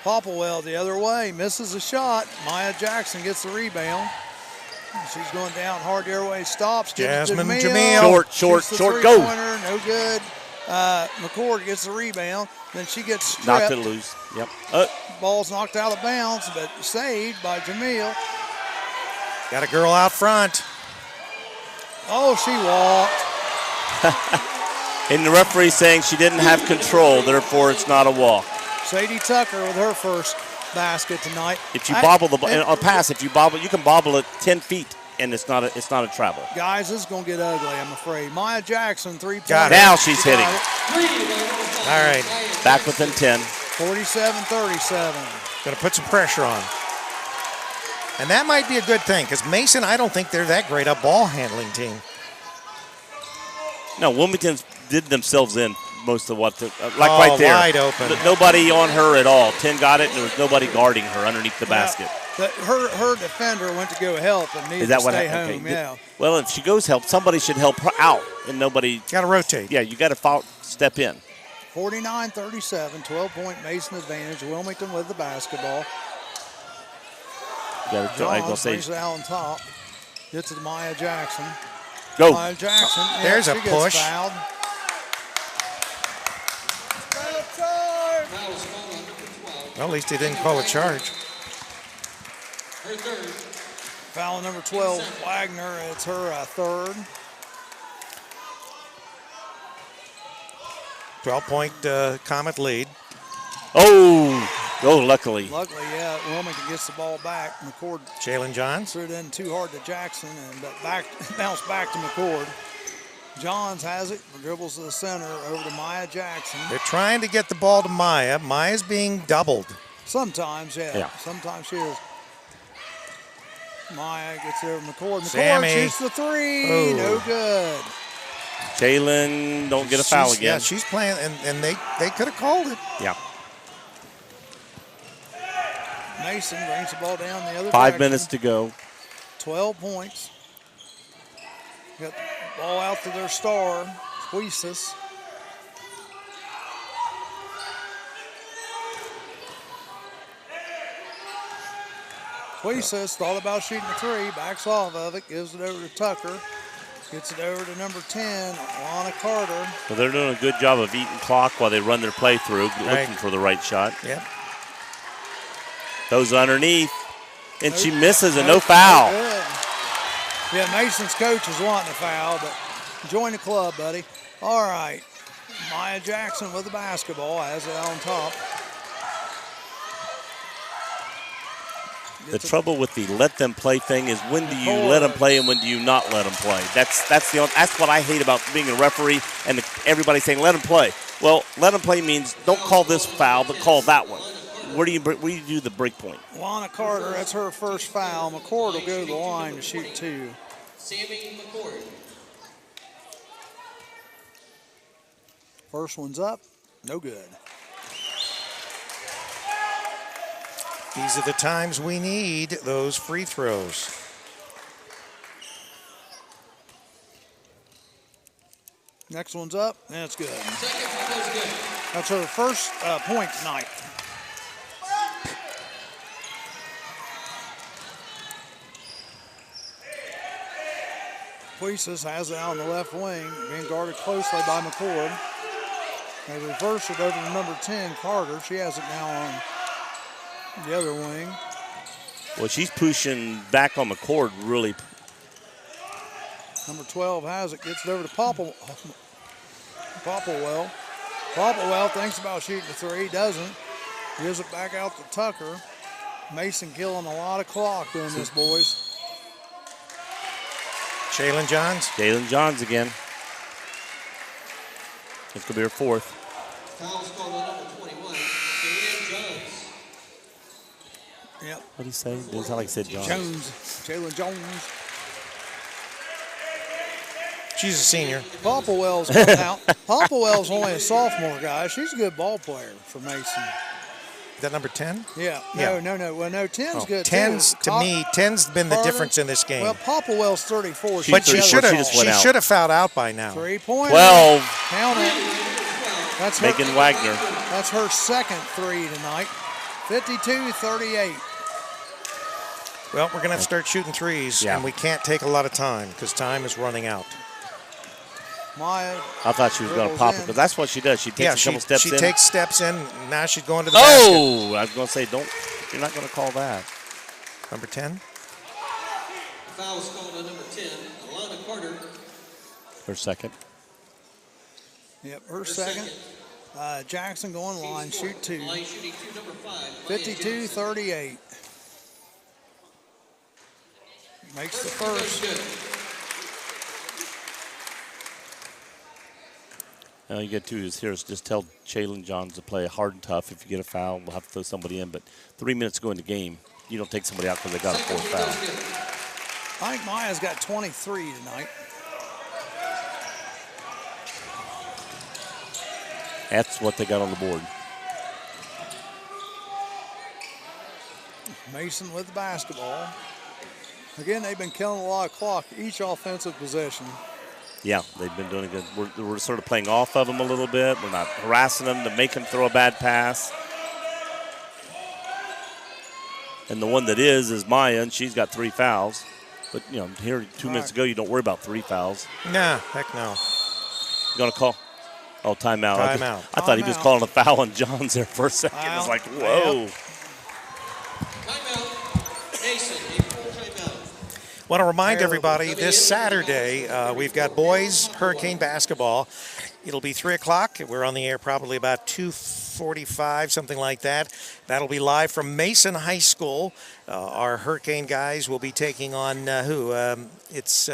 Popplewell the other way, misses a shot. Maya Jackson gets the rebound. She's going down hard the other way, stops. Jasmine Jamil. Short, go. go. No good. McCord gets the rebound. Then she gets stripped. Knocked it loose. Yep. Ball's knocked out of bounds, but saved by Jamil. Got a girl out front. Oh, she walked. And the referee saying she didn't have control, therefore it's not a walk. Sadie Tucker with her first basket tonight. If you bobble the ball, a pass, you can bobble it 10 feet, and it's not a travel. Guys, this is going to get ugly, I'm afraid. Maya Jackson, three-point. Now she's hitting. All right. Back within 10. 47-37. Going to put some pressure on. And that might be a good thing, because Mason, I don't think they're that great a ball handling team. No, Wilmington did themselves in most of what, right there. Wide open. Nobody on her at all. 10 got it, and there was nobody guarding her underneath the basket. Her defender went to go help and needed to stay home. Okay. Yeah. Well, if she goes help, somebody should help her out, and nobody. Got to rotate. Yeah, you got to step in. 49-37, 12-point Mason advantage. Wilmington with the basketball. Johns brings it out on top. Gets it to Maya Jackson. Go. Maya Jackson. There's a push. Fouled. Well, at least they didn't call a charge. Foul number 12, Wagner. It's her third. 12-point Comet lead. Luckily. Luckily, yeah. Wilmington gets the ball back. McCord. Jalen Johns. Threw it in too hard to Jackson, but bounced back to McCord. Johns has it, dribbles to the center, over to Maya Jackson. They're trying to get the ball to Maya. Maya's being doubled. Sometimes, yeah. Sometimes she is. Maya gets there with McCord. Sammy shoots the three. Ooh. No good. Jalen don't get a foul again. Yeah, she's playing, and they could have called it. Yeah. Mason brings the ball down the other 5 minutes to go. 12 points. Got the ball out to their star, Huisis. Huisis thought about shooting a three, backs off of it, gives it over to Tucker. Gets it over to number 10, Alana Carter. So they're doing a good job of eating clock while they run their play through, looking for the right shot. Yep. Goes underneath, and she misses, and no foul. Good. Yeah, Mason's coach is wanting a foul, but join the club, buddy. All right. Maya Jackson with the basketball, has it on top. The trouble with the let them play thing is when do you let them play and when do you not let them play? That's what I hate about being a referee and everybody saying let them play. Well, let them play means don't call this foul, but call that one. Where do you do the break point? Lana Carter, that's her first foul. McCord will go to the line to shoot 2. Sammy McCord. First one's up, no good. These are the times we need those free throws. Next one's up, that's good. Second one is good. That's her first point tonight. Puises has it out on the left wing, being guarded closely by McCord. They reverse it over to number 10, Carter. She has it now on the other wing. Well, she's pushing back on McCord really. Number 12 has it, gets it over to Popplewell. Popplewell thinks about shooting the 3, doesn't. Gives it back out to Tucker. Mason killing a lot of clock doing this, boys. Jalen Johns. Jalen Johns again. It's going to be her 4th. Foul's called on number 21, Jalen Jones. Yep. What did he say? It sound like he said Johns. Jalen Jones. She's a senior. Popplewell's coming out. Popplewell's only a sophomore, guys. She's a good ball player for Mason. Is that number 10? Yeah. Yeah. No. Well, no, 10's good, 10's, too. to me, 10's been the Carter. difference in this game. Well, Popplewell's 34. But she just went out. should have fouled out by now. 3-point. 12. Count it. That's her, Megan Wagner. that's her second 3 tonight. 52-38. Well, we're going to have to start shooting threes, Yeah. and we can't take a lot of time because time is running out. Maya. I thought she was going to pop it, because that's what she does. She takes a couple steps in. She takes steps in. Now she's going to the basket. Oh, I was going to say, you're not going to call that. Number 10. Foul's called on number 10, Alana Carter. Her second. Yep, her second. Jackson going line, shoot 2. Line shooting 2, number 5. 52-38. Makes the first. Good. All you got to do is just tell Jalen Johns to play hard and tough. If you get a foul, we'll have to throw somebody in. But 3 minutes to go in the game, you don't take somebody out because they got a 4th foul. I think Maya's got 23 tonight. That's what they got on the board. Mason with the basketball. Again, they've been killing a lot of clock each offensive possession. Yeah, they've been doing a good. We're sort of playing off of them a little bit. We're not harassing them to make them throw a bad pass. And the one that is Maya, and she's got 3 fouls. But, here 2 minutes ago, you don't worry about 3 fouls. Nah, heck no. You going to call? Oh, timeout. Timeout. I thought he was calling a foul on Johns there for a second. It was like, whoa. Timeout. Mason, a full timeout. Want to remind everybody, this Saturday, we've got boys hurricane basketball. It'll be 3 o'clock. We're on the air probably about 2:45, something like that. That'll be live from Mason High School. Our hurricane guys will be taking on it's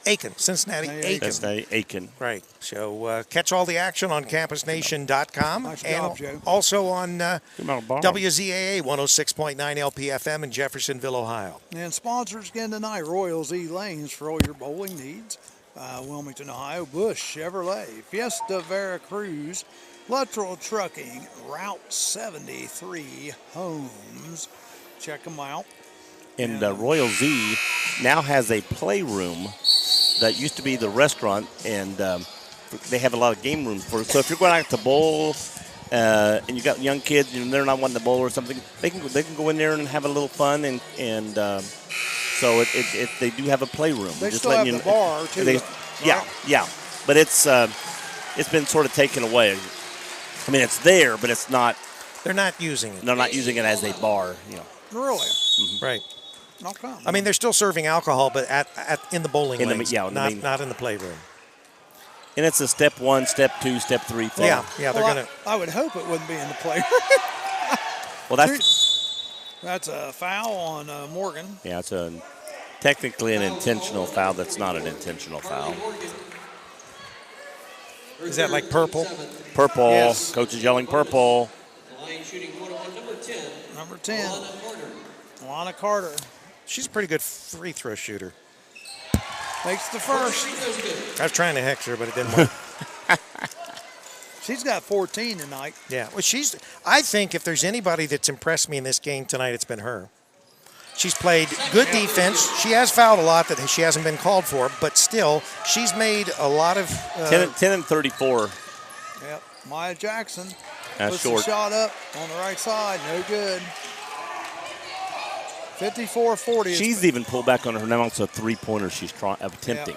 Aiken, Cincinnati Aiken. Cincinnati Aiken. Right. So catch all the action on campusnation.com. Nice job, Joe. And also on WZAA 106.9 LPFM in Jeffersonville, Ohio. And sponsors again tonight, Royals E-Lanes for all your bowling needs. Wilmington, Ohio, Bush Chevrolet, Fiesta Veracruz, Luttrell Trucking, Route 73 Homes. Check them out. And Royal Z now has a playroom that used to be the restaurant, and they have a lot of game rooms for it. So if you're going out to bowl and you got young kids and they're not wanting to bowl or something, they can go in there and have a little fun and So they do have a playroom. They Just still have letting the bar, too. Yeah. But it's been sort of taken away. I mean, it's there, but it's not. They're not using it. They're not using it as a bar. Really? Right. Okay. I mean, they're still serving alcohol, but in the bowling lanes, not in the playroom. And it's a step 1, step 2, step 3 thing. Yeah, they're gonna. I would hope it wouldn't be in the playroom. Well, that's a foul on Morgan. Yeah, it's technically an intentional foul. That's not an intentional foul. Is that like purple? Purple. Yes. Coach is yelling purple. The line shooting one-on-one, number 10. Number 10. Alana Carter. Alana Carter She's a pretty good free throw shooter. makes the first. Free throw's good. I was trying to hex her, but it didn't work. She's got 14 tonight. Yeah, well, I think if there's anybody that's impressed me in this game tonight, it's been her. She's played good defense. She has fouled a lot that she hasn't been called for, but still, she's made a lot of 10 and 34. Yep. Maya Jackson That's puts short. the shot up on the right side. No good. 54-40. She's even pulled back on her now. It's a three-pointer she's attempting.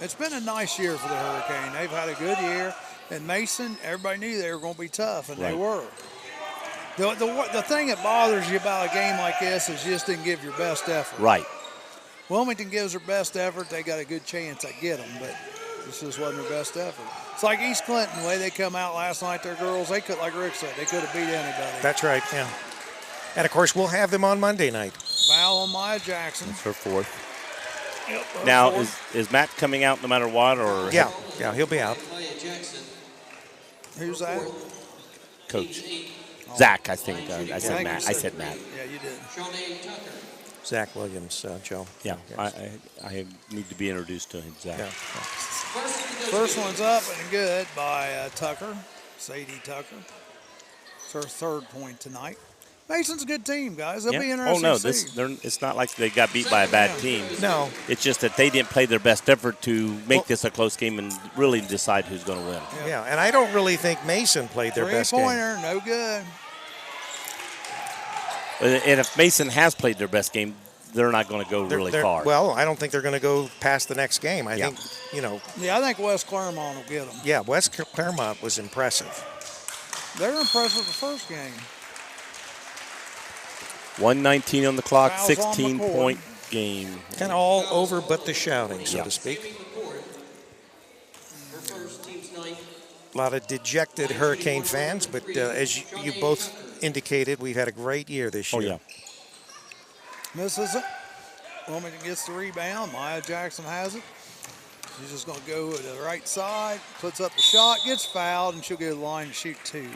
It's been a nice year for the Hurricane. They've had a good year. And Mason, everybody knew they were going to be tough, and they were. The thing that bothers you about a game like this is you just didn't give your best effort. Right. Wilmington gives their best effort. They got a good chance at get them, but this just wasn't their best effort. It's like East Clinton, the way they come out last night, their girls, they could, like Rick said, they could have beat anybody. That's right, yeah. And, of course, we'll have them on Monday night. Foul on Maya Jackson. That's her fourth. Yep, Now, fourth. is Matt coming out no matter what? Or Yeah, he'll be out. Maya Jackson. Who's that? Coach? Zach, I think. I said think Matt. you I said- said Matt. Yeah, you did. Shawnee Tucker. Zach Williams, Joe. Yeah, Yes. I need to be introduced to him, Zach. Yeah. First one's up and good by Tucker, Sadie Tucker. It's her third point tonight. Mason's a good team, guys. They'll be Yeah. interesting Oh, no, to see. it's not like they got beat by a bad team. No. It's just that they didn't play their best effort to make this a close game and really decide who's going to win. Yeah, and I don't really think Mason played their best game. Three-pointer, no good. And if Mason has played their best game, they're not going to go really far. Well, I don't think they're going to go past the next game. I Yeah. think, Yeah, I think West Claremont will get them. yeah, West Claremont was impressive. They're impressed with the first game. 1:19 on the clock, Fouls on 16-point game. Kind of all over but the shouting, so Yeah. to speak. Her first, team's ninth. A lot of dejected Hurricane fans, but as you both indicated, we've had a great year this Oh, year. yeah. Misses it. Wilmington gets the rebound. Maya Jackson has it. She's just going to go to the right side, puts up the shot, gets fouled, and she'll go to the line to shoot two.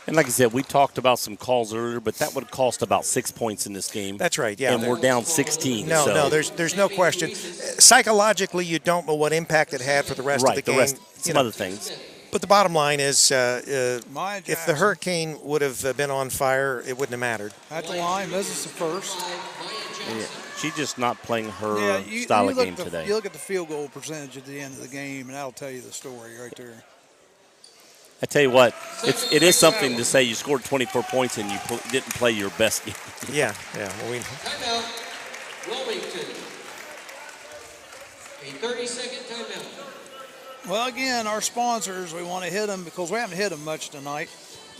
And like I said, we talked about some calls earlier, but that would have cost about 6 points in this game. That's right, yeah. And we're down 16. No, so. no, there's no question. Psychologically, you don't know what impact it had for the rest of the game. Some other things. But the bottom line is, Maya if the Jackson Hurricane would have been on fire, it wouldn't have mattered. at the line, misses the first. Yeah. She's just not playing her Yeah, style of look game today. You look at the field goal percentage at the end of the game, and that'll tell you the story right there. I tell you what, it is something to say you scored 24 points and you didn't play your best game. Yeah. Well, Timeout, Wilmington. A 30-second timeout. Well, again, our sponsors, we want to hit them because we haven't hit them much tonight.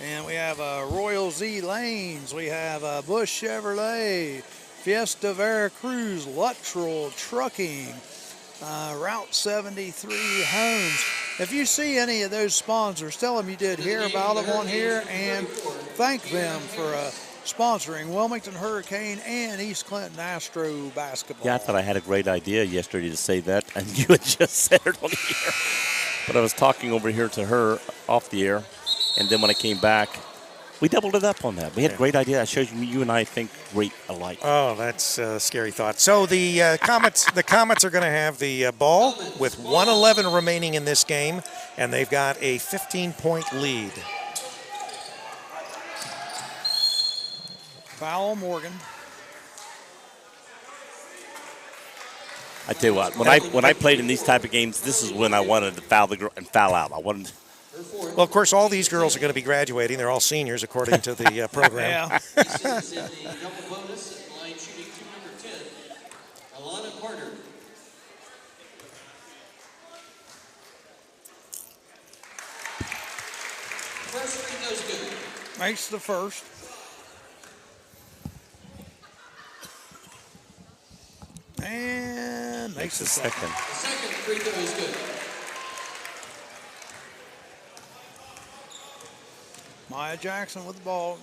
And we have Royal Z Lanes. We have Bush Chevrolet, Fiesta Veracruz, Luttrell Trucking, Route 73 Homes. If you see any of those sponsors, tell them you did hear about them on here and thank them for sponsoring Wilmington Hurricane and East Clinton Astro basketball. Yeah, I thought I had a great idea yesterday to say that, and you had just said it on the air. But I was talking over here to her off the air, and then when I came back, we doubled it up on that. We had a great idea. I showed you and I think great alike. Oh, that's a scary thought. So the Comets are going to have the ball with 1:11 remaining in this game, and they've got a 15-point lead. Foul on Morgan. I tell you what, when I played in these type of games, this is when I wanted to foul the girl and foul out. I wanted. Well, of course, all these girls are going to be graduating. They're all seniors, according to the program. Yeah. This is in the double bonus. Line shooting two, number 10, First free throw is good. Makes the first. And makes the second. The second free throw is good. Maya Jackson with the ball.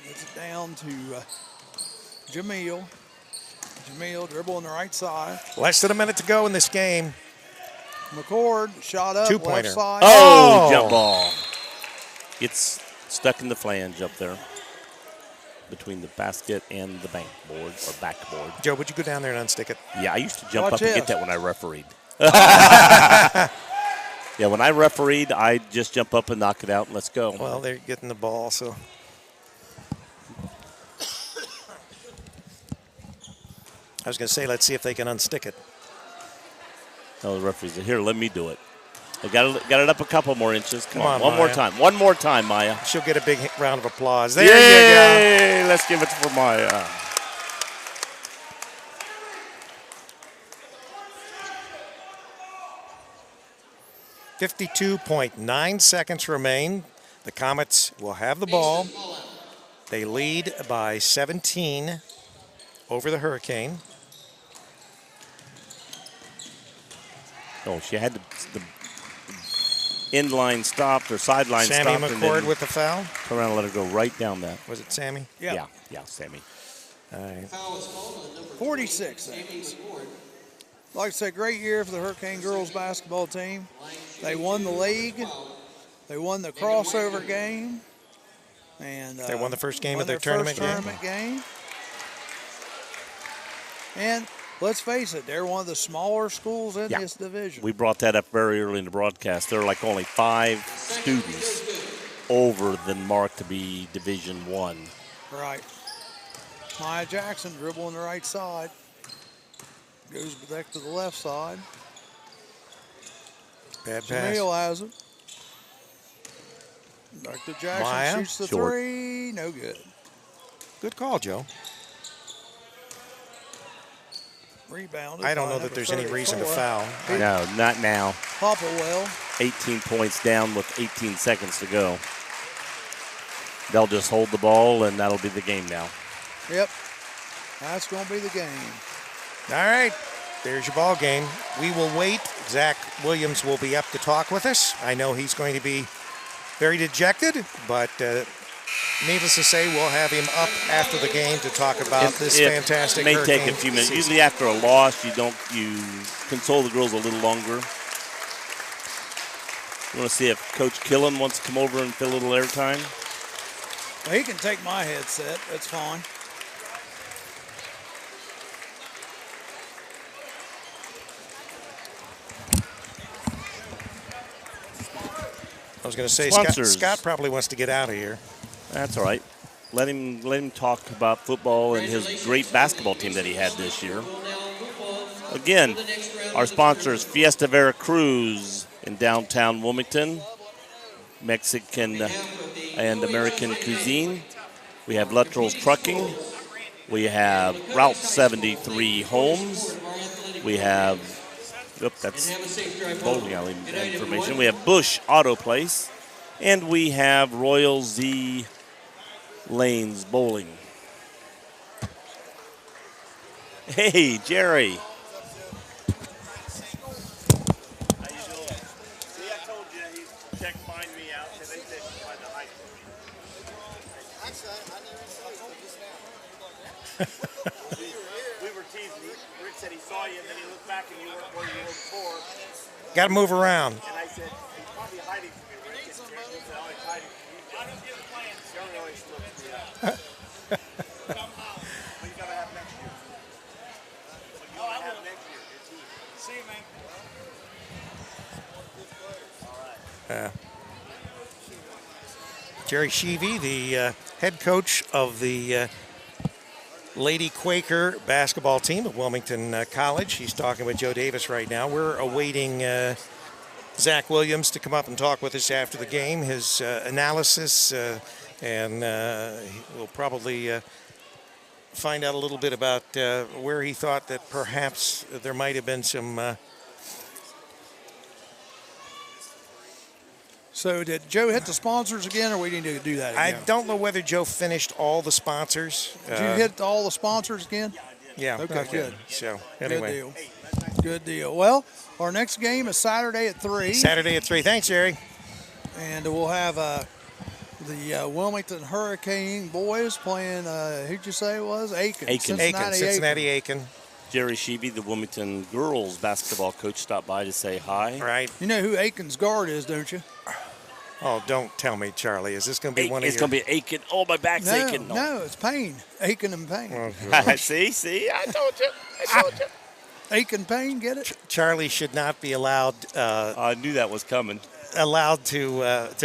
Gets it down to Jamil. Jamil dribble on the right side. Less than a minute to go in this game. McCord shot up Two-pointer. left side. Oh, jump ball. Gets stuck in the flange up there between the basket and the backboard or backboard. Joe, would you go down there and unstick it? Yeah, I used to jump Watch up and this. get that when I refereed. Yeah, when I refereed, I just jump up and knock it out and let's go. Well, they're getting the ball, so. I was going to say, let's see if they can unstick it. Oh, the referee said, here, let me do it. I got it up a couple more inches. Come on, on, one more Maya. time. One more time, Maya. She'll get a big round of applause. There Yay! Let's give it for Maya. you go. 52.9 seconds remain. The Comets will have the ball. They lead by 17 over the Hurricane. Oh, she had the end line stopped or sideline stopped. Sammy and McCord then with the foul. turn around and let her go right down that. Was it Sammy? Yeah, Sammy. All right. Foul is called on number 46 Sammy seconds. McCord. Like I said, great year for the Hurricane girls basketball team. They won the league. They won the crossover game. And They won the first game won of their their tournament first game. tournament game. And let's face it, they're one of the smaller schools in Yeah. this division. We brought that up very early in the broadcast. There are like only 5 students over the mark to be Division I. Right. Maya Jackson dribble on the right side. Goes back to the left side. Bad pass. Jamil has it. Back to Jackson. Maya, Shoots the short. three. No good. Good call, Joe. Rebounded. I don't by know that number there's any reason to 34. foul. No, not now. Popplewell. 18 points down with 18 seconds to go. They'll just hold the ball, and that'll be the game now. Yep. That's going to be the game. All right, there's your ball game. We will wait. Zach Williams will be up to talk with us. I know he's going to be very dejected, but needless to say, we'll have him up after the game to talk about this fantastic It may Hurricane take a few minutes. season. Usually after a loss, you console the girls a little longer. You want to see if Coach Killen wants to come over and fill a little airtime? Well, he can take my headset. That's fine. I was going to say, Sponsors. Scott probably wants to get out of here. That's all right. Let him talk about football and his great basketball team that he had this year. Again, our sponsors, Fiesta Veracruz in downtown Wilmington, Mexican and American cuisine. We have Luttrell's Trucking. We have Route 73 Homes. We have, that's bowling alley information. We have Bush Auto Place. And we have Royal Z Lanes Bowling. Hey, Jerry. How you doing? See, I told you he checked find me out because they said find the high school. Actually, I never saw you just now. We were teasing. Rick said he saw you and then he looked back and you weren't where you were before. Got to move around. And I said, he's probably hiding from me, Rick. And Jerry said, oh, he's hiding from you. I don't get a plan. Jerry always looks me up. Somehow. But you got to have next year. But you want to have next year. Your team. See you, man. Jerry Sheevy, the head coach of the Lady Quaker basketball team at Wilmington College. He's talking with Joe Davis right now. We're awaiting Zach Williams to come up and talk with us after the game, his analysis, and we'll probably find out a little bit about where he thought that perhaps there might have been some So did Joe hit the sponsors again, or we need to do that I again? don't know whether Joe finished all the sponsors. Did you hit all the sponsors again? Yeah. Okay, good. So anyway, Good deal. Good deal. Well, our next game is Saturday at 3. Saturday at 3. Thanks, Jerry. And we'll have the Wilmington Hurricane boys playing, who'd you say it was? Aiken. Cincinnati Aiken. Jerry Sheeby, the Wilmington girls basketball coach, stopped by to say hi. Right. You know who Aiken's guard is, don't you? Oh, don't tell me, Charlie. Is this going to be one of It's going to be Aiken. Oh, my back's aching. No, it's Payne. Aiken and Payne. See? I told you. Aiken Payne, get it? Charlie should not be allowed I knew that was coming. to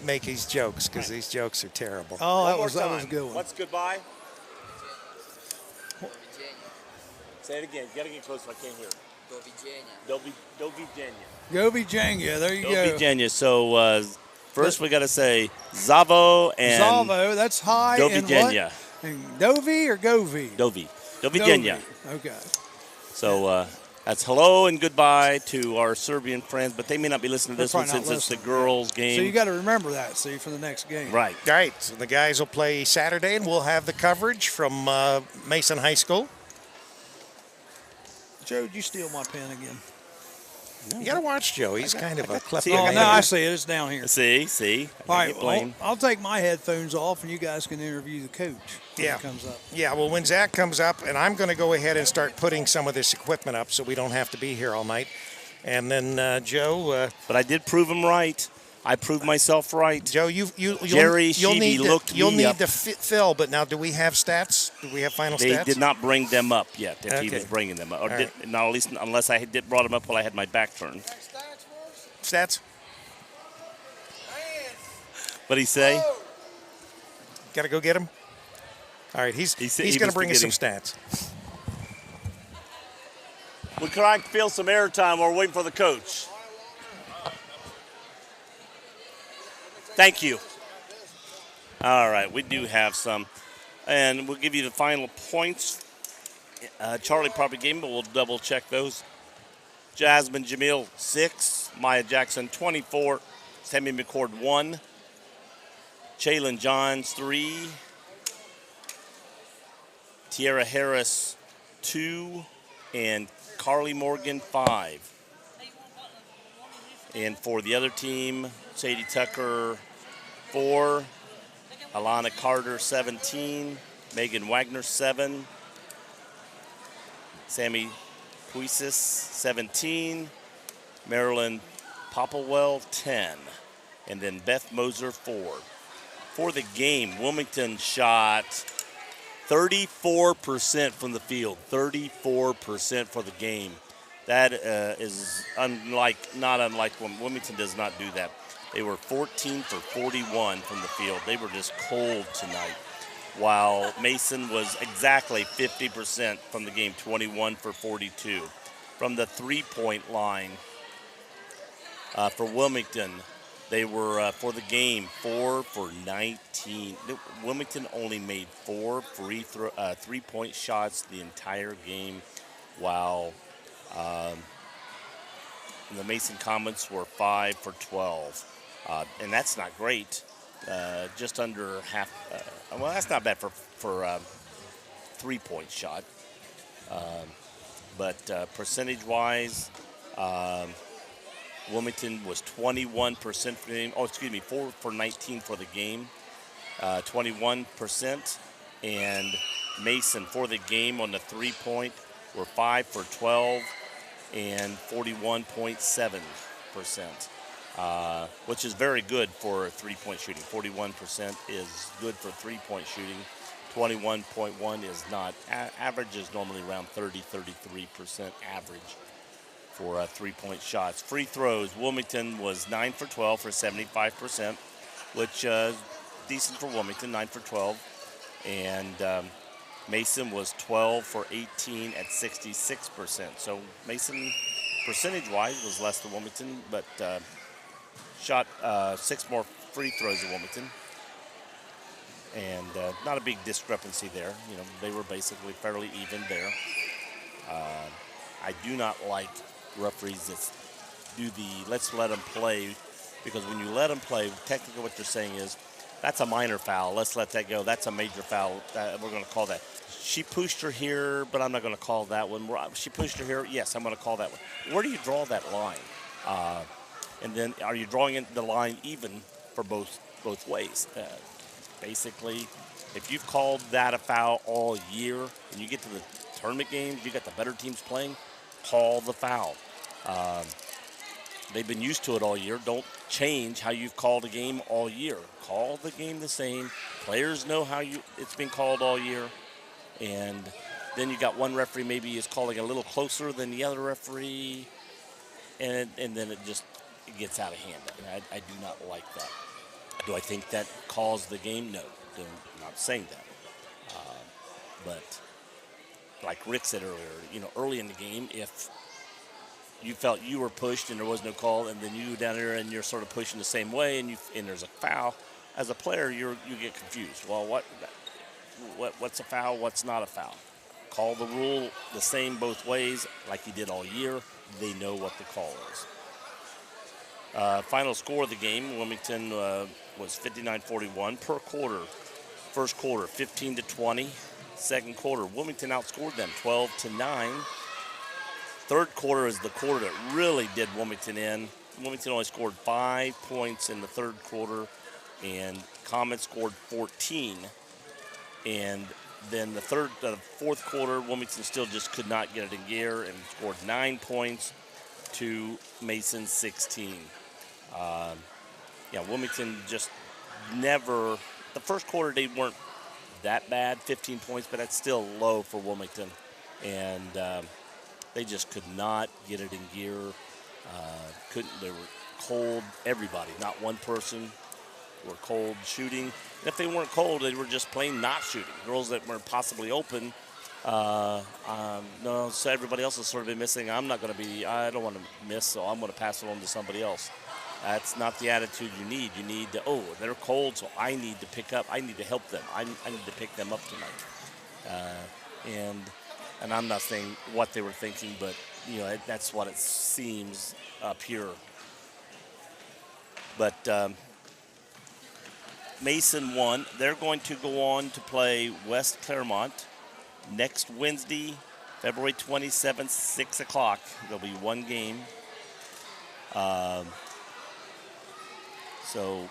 make these jokes, because these jokes are terrible. Oh, that was a good one. What's goodbye? Say it again. You got to get closer. I can't hear it. Go Virginia. There you Go go. Virginia. So first we got to say Zavo and Zavo, that's high. Do and Virginia. what? And Dovi or Govi? Dovi. Do Virginia. Okay. So that's hello and goodbye to our Serbian friends, but they may not be listening to this They're one probably since not it's the girls' game. So you got to remember that, see, for the next game. Right. All right, so the guys will play Saturday, and we'll have the coverage from Mason High School. Joe, did you steal my pen again? You got to watch Joe. He's kind of a clever See, Oh, guy. no, I see it. It's down here. See? All right, Get well, blamed. I'll take my headphones off, and you guys can interview the coach when Yeah. he comes up. Yeah, well, when Zach comes up, and I'm going to go ahead and start putting some of this equipment up so we don't have to be here all night. And then Joe, But I did prove him right. I proved myself right. Joe, you'll Jerry you'll Sheeby need to, looked you'll me need up. to fill. But now, do we have stats? Do we have final They stats? did not bring them up yet. If he Okay. was bringing them up, or All did, not at least unless I did brought them up while I had my back turned. Stats? What did he say? Got to go get him. All right, he's He going to was bring us some forgetting. stats. We're trying to fill some airtime. We're waiting for the coach. Thank you. All right, we do have some. And we'll give you the final points. Charlie probably gave them, but we'll double check those. Jasmine Jamil, 6. Maya Jackson, 24. Sammy McCord, 1. Chaylin Johns, 3. Tierra Harris, 2. And Carly Morgan, 5. And for the other team, Sadie Tucker, 4. Alana Carter, 17. Megan Wagner, 7. Sammy Puisis, 17. Marilyn Popplewell, 10. And then Beth Moser, 4. For the game, Wilmington shot 34% from the field. 34% for the game. That is not unlike when Wilmington does not do that. They were 14 for 41 from the field. They were just cold tonight. While Mason was exactly 50% from the game, 21 for 42. From the three-point line for Wilmington, they were, for the game, 4 for 19. Wilmington only made 4 three-point shots the entire game, while the Mason Comets were 5 for 12. And that's not great. Just under half. Well, that's not bad for a three-point shot. But percentage-wise, Wilmington was 21% for the game. Oh, excuse me, 4 for 19 for the game, 21%. And Mason for the game on the three-point were 5 for 12 and 41.7%. Which is very good for three-point shooting. 41% is good for three-point shooting. 21.1 is not. Average is normally around 33% average for three-point shots. Free throws, Wilmington was 9 for 12 for 75%, which is decent for Wilmington, 9 for 12. And Mason was 12 for 18 at 66%. So Mason, percentage-wise, was less than Wilmington, but shot 6 more free throws at Wilmington. And not a big discrepancy there. You know, they were basically fairly even there. I do not like referees that do the let's let them play because when you let them play, technically what you're saying is, that's a minor foul. Let's let that go. That's a major foul. We're going to call that. She pushed her here, but I'm not going to call that one. She pushed her here. Yes, I'm going to call that one. Where do you draw that line? And then are you drawing the line even for both ways? Basically, if you've called that a foul all year and you get to the tournament games, you got the better teams playing, call the foul. They've been used to it all year. Don't change how you've called a game all year. Call the game the same. Players know how it's been called all year. And then you got one referee maybe is calling a little closer than the other referee. And then it gets out of hand. And I do not like that. Do I think that caused the game? No. I'm not saying that. But like Rick said earlier, early in the game, if you felt you were pushed and there was no call, and then you down there and you're sort of pushing the same way, and there's a foul. As a player, you get confused. Well, what's a foul? What's not a foul? Call the rule the same both ways, like you did all year. They know what the call is. Final score of the game: Wilmington was 59-41 per quarter. First quarter, 15-20. Second quarter, Wilmington outscored them 12-9. Third quarter is the quarter that really did Wilmington in. Wilmington only scored 5 points in the third quarter, and Comet scored 14. And then the fourth quarter, Wilmington still just could not get it in gear and scored 9 points to Mason 16. Wilmington just never. The first quarter they weren't that bad, 15 points, but that's still low for Wilmington, and they just could not get it in gear. They were cold. Everybody, not one person, were cold shooting. And if they weren't cold, they were just plain not shooting. Girls that weren't possibly open. No, so everybody else has sort of been missing. I don't want to miss, so I'm going to pass it on to somebody else. That's not the attitude you need. You need to, they're cold, so I need to pick up. I need to help them. I need to pick them up tonight. And I'm not saying what they were thinking, but, that's what it seems up here. But Mason won. They're going to go on to play West Claremont next Wednesday, February 27th, 6 o'clock. There'll be one game. So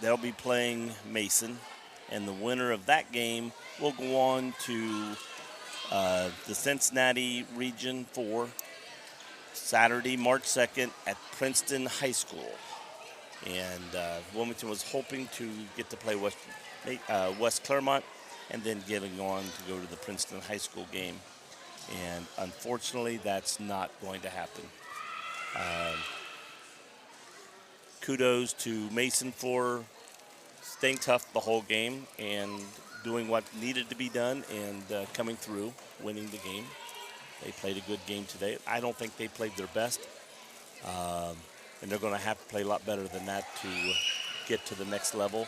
they'll be playing Mason, and the winner of that game will go on to the Cincinnati Region 4 Saturday, March 2nd at Princeton High School. And Wilmington was hoping to get to play West Claremont and then getting on to go to the Princeton High School game. And unfortunately, that's not going to happen. Kudos to Mason for staying tough the whole game and doing what needed to be done and coming through, winning the game. They played a good game today. I don't think they played their best, and they're going to have to play a lot better than that to get to the next level,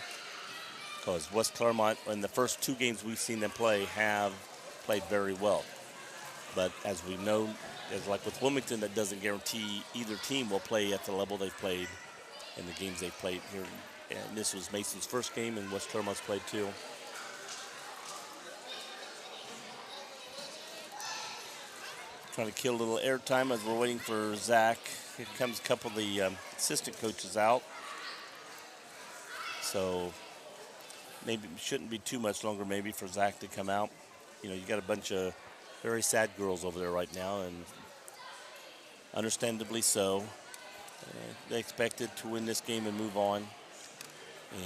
because West Claremont, in the first two games we've seen them play, have played very well. But as we know, as like with Wilmington, that doesn't guarantee either team will play at the level they've played in the games they've played here. And this was Mason's first game, and West Claremont's played too. Trying to kill a little airtime as we're waiting for Zach. Here comes a couple of the assistant coaches out. So maybe it shouldn't be too much longer maybe for Zach to come out. You got a bunch of very sad girls over there right now, and understandably so. They expected to win this game and move on.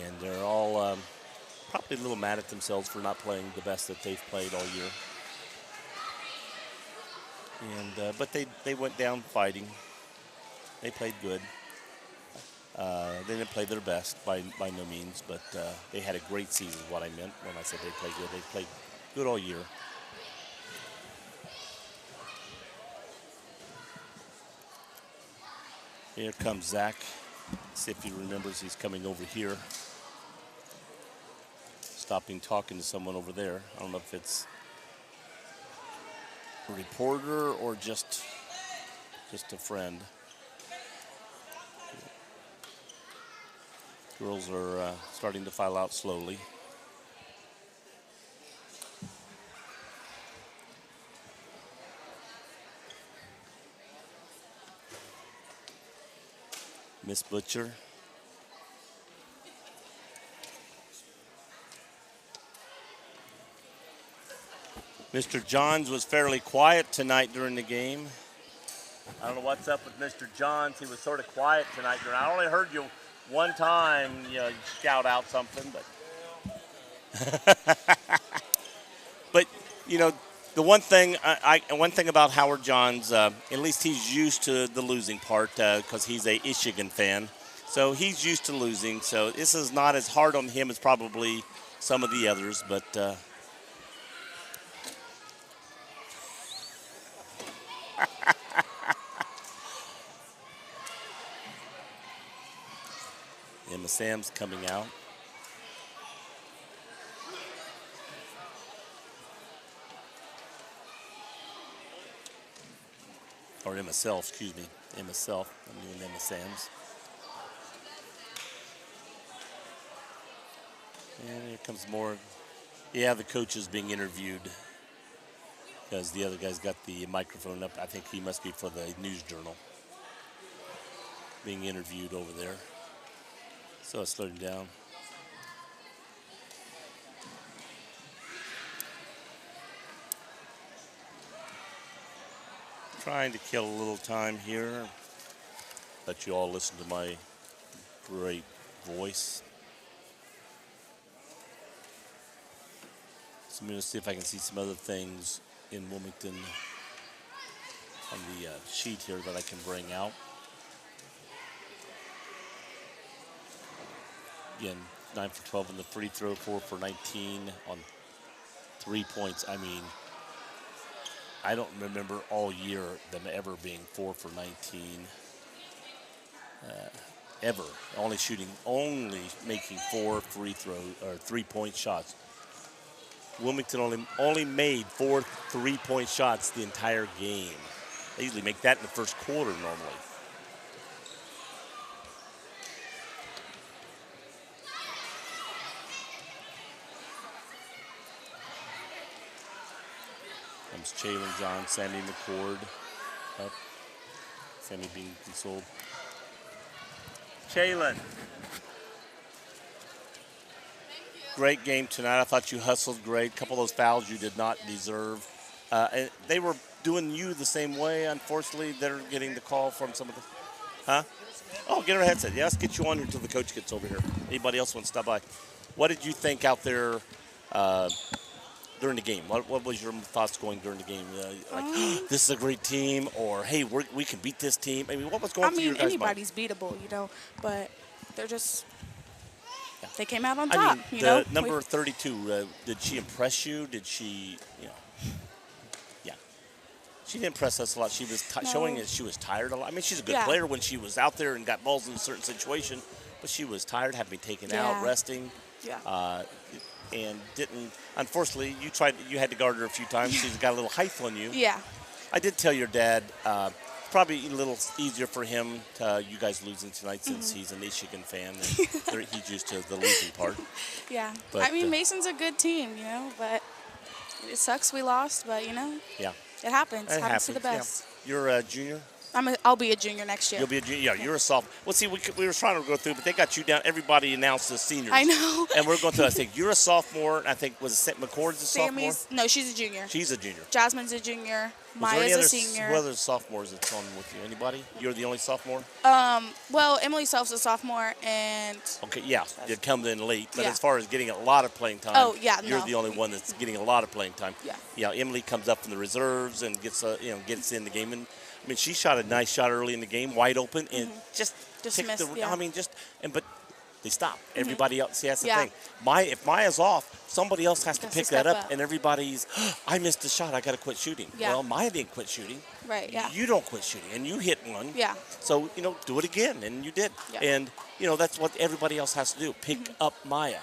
And they're all probably a little mad at themselves for not playing the best that they've played all year. And but they went down fighting. They played good. They didn't play their best by no means, but they had a great season, is what I meant when I said they played good. They played good all year. Here comes Zach. See if he remembers he's coming over here. Stopping talking to someone over there. I don't know if it's a reporter or just a friend. Girls are starting to file out slowly. Miss Butcher. Mr. Johns was fairly quiet tonight during the game. I don't know what's up with Mr. Johns. He was sort of quiet tonight. I only heard you one time, shout out something, but but the one thing about Howard Johns, at least he's used to the losing part because he's a Michigan fan, so he's used to losing. So this is not as hard on him as probably some of the others, but. Emma Sam's coming out. Or Emma Self, excuse me. Emma Self. I'm doing Emma Sam's. And here comes more. Yeah, the coach is being interviewed because the other guy's got the microphone up. I think he must be for the News Journal. Being interviewed over there. So it's slowing down. Trying to kill a little time here. Let you all listen to my great voice. So I'm going to see if I can see some other things in Wilmington on the sheet here that I can bring out. Again, 9 for 12 in the free throw, 4 for 19 on 3 points. I mean, I don't remember all year them ever being 4 for 19. Ever. Only making 4 free throw or 3-point shots. Wilmington only made 4 3-point shots the entire game. They usually make that in the first quarter normally. Comes Chalon John, Sammy McCord up. Sammy being consoled. Chalon. Great game tonight. I thought you hustled great. A couple of those fouls you did not deserve. And they were doing you the same way. Unfortunately, they're getting the call from some of the... Huh? Oh, get her headset. Yeah, let's get you on here until the coach gets over here. Anybody else want to stop by? What did you think out there during the game? What was your thoughts going during the game? This is a great team, or, hey, we can beat this team. I mean, what was going through your guys' mind? Anybody's beatable, but they're just... They came out on top, the number 32, did she impress you? Did she, Yeah. She didn't impress us a lot. She was showing that she was tired a lot. I mean, she's a good player when she was out there and got balls in a certain situation, but she was tired, had to be taken out, resting. Yeah. And didn't, unfortunately, you had to guard her a few times. She's got a little height on you. Yeah. I did tell your dad, probably a little easier for him, you guys losing tonight since he's a Michigan fan. And he's used to the losing part. Yeah. But, I mean, Mason's a good team, but it sucks we lost, but, Yeah. It happens. It happens to the best. Yeah. You're a junior? I'll be a junior next year. You'll be a junior. Yeah, you're a sophomore. Well, see, we were trying to go through, but they got you down. Everybody announced as seniors. I know. And we're going through. I think you're a sophomore. I think McCord's a sophomore. No, she's a junior. She's a junior. Jasmine's a junior. Maya's a senior. Who other sophomores that's on with you? Anybody? You're the only sophomore? Well, Emily Self's a sophomore, and... Okay, yeah, you come in late. But as far as getting a lot of playing time, you're the only one that's getting a lot of playing time. Yeah. Yeah, Emily comes up from the reserves and gets in the game. And I mean, she shot a nice shot early in the game, wide open, and just missed, but they stop. Everybody else, see, that's the thing. If Maya's off, somebody else has to pick that up, and everybody's, I missed the shot, I got to quit shooting. Yeah. Well, Maya didn't quit shooting. Right, yeah. You don't quit shooting, and you hit one. Yeah. So, do it again, and you did. Yeah. And, that's what everybody else has to do, pick up Maya.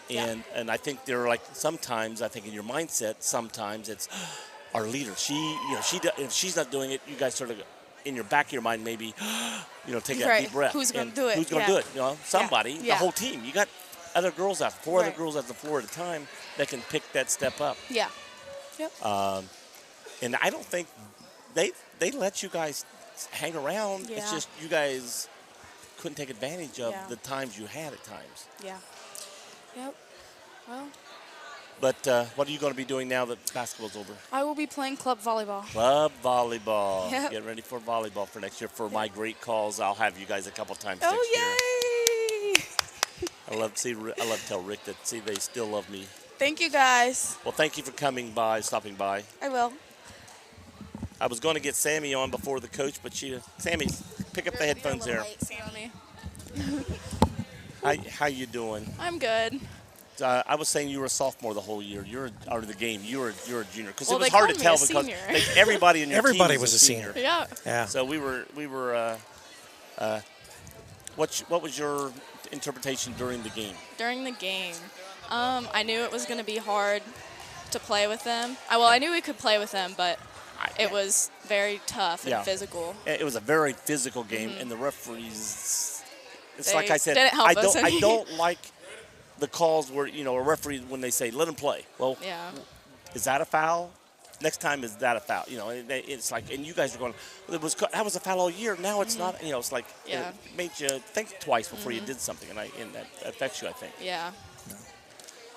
And I think they're like, sometimes, I think in your mindset, sometimes it's, our leader. If she's not doing it, you guys sort of in your back of your mind, maybe, take a Right. deep breath. Who's gonna And do it? Who's going to Yeah. do it? Somebody, the Yeah. whole team. You got other girls out, four other Right. girls at the floor at a time that can pick that step up. Yeah. Yep. And I don't think they let you guys hang around. Yeah. It's just you guys couldn't take advantage of Yeah. the times you had at times. Yeah. Yep. Well, But what are you going to be doing now that basketball's over? I will be playing club volleyball. Club volleyball. Yep. Get ready for volleyball for next year. For my great calls, I'll have you guys a couple times next year. Oh, yay! I love to tell Rick that they still love me. Thank you, guys. Well, thank you for stopping by. I will. I was going to get Sammy on before the coach, but Sammy, pick up the headphones there. Sammy. How you doing? I'm good. I was saying you were a sophomore the whole year. You're out of the game. You're a junior because Well, it was they hard to called me tell a because senior. everybody in your Everybody team was a senior. Yeah. Yeah. So we were. What was your interpretation during the game? During the game, I knew it was going to be hard to play with them. I knew we could play with them, but it was very tough and physical. It was a very physical game, and the referees. It's They like I said. didn't help I us don't. I any. don't like the calls where a referee when they say let him play. Well, Yeah. is that a foul? Next time is that a foul? It's like, and you guys are going. That was a foul all year. Now it's not. It's like Yeah. it made you think twice before you did something, and that affects you, I think. Yeah.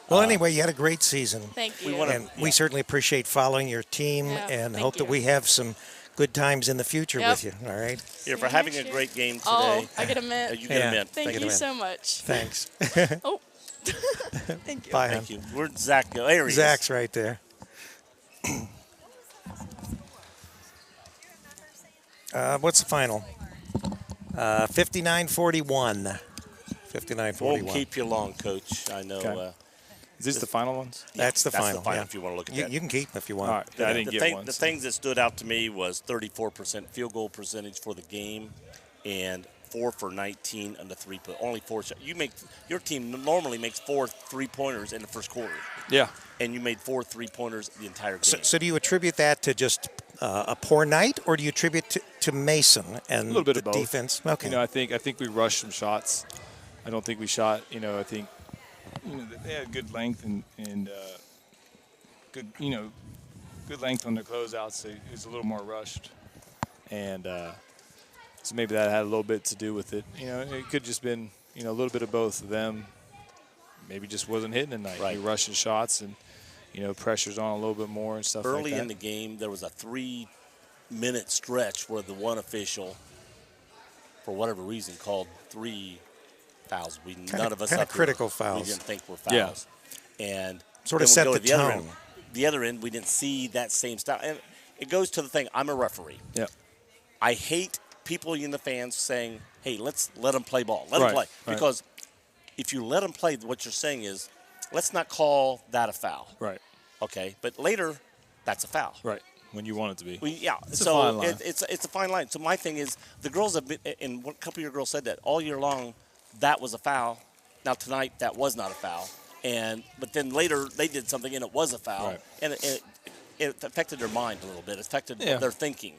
Well, anyway, you had a great season. Thank you. And we certainly appreciate following your team Yeah, and thank hope that you. we have some good times in the future Yep. with you. All right. Here for having a great game today. Oh, I get a mint. You get Yeah. a mint. Thank you, you man. so much. Thanks. Oh. Thank you. Bye, hon. Thank you. Where'd Zach go? There he is. Zach's right there. What's the final? 59-41. 59-41. Won't keep you long, Coach. I know. Okay. Is this the final ones? That's the final. Yeah. If you want to look at You, that. you can keep if you want. All right. I didn't get one. The so- things that stood out to me was 34% field goal percentage for the game, and 4 for 19 on the three-point. Only 4 shots. Your team normally makes 4 3-pointers in the first quarter, Yeah. and you made 4 3-pointers the entire game. So do you attribute that to just a poor night, or do you attribute to Mason and A little bit the of both. defense? Okay. I think we rushed some shots. I don't think we shot. I think they had good length and good good length on their closeouts. So it was a little more rushed, and so maybe that had a little bit to do with it. It could just been a little bit of both of them. Maybe just wasn't hitting tonight. Right. We rushing shots and pressure's on a little bit more and stuff like that. Early in the game, there was a 3-minute stretch where the one official, for whatever reason, called 3 fouls. None of us kinda up here, critical fouls. we didn't think were Yeah. fouls. And Sort of then we set go the to the other tone. end. The other end, we didn't see that same style. And it goes to the thing, I'm a referee. Yeah. I hate people in the fans saying, hey, let's let them play ball. Let them Right, play. right. Because if you let them play, what you're saying is, let's not call that a foul. Right. Okay, but later, that's a foul. Right. When you want it to be. It's a fine line. It's a fine line. So my thing is, the girls have been, and a couple of your girls said that all year long, that was a foul. Now tonight, that was not a foul. But then later, they did something and it was a foul, Right. and it affected their mind a little bit. It affected Yeah. their thinking.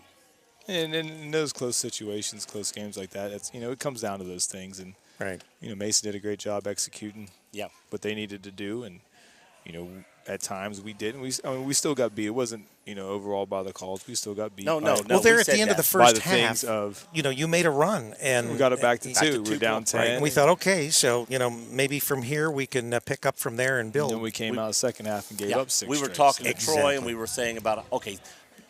And in those close situations, close games like that, it's it comes down to those things. And Right. Mason did a great job executing Yeah. what they needed to do, and at times we didn't. We still got beat. It wasn't overall by the calls. We still got beat. No, by, Well, there we at the said end of the that. by first the half, things of you made a run, and we got it back to Back to 2. We were 2, down right. 10. And we thought, okay, so maybe from here we can pick up from there and build. And then we came out the second half and gave Yeah. up 6. We were straight, talking so- to Troy, and we were saying about, okay,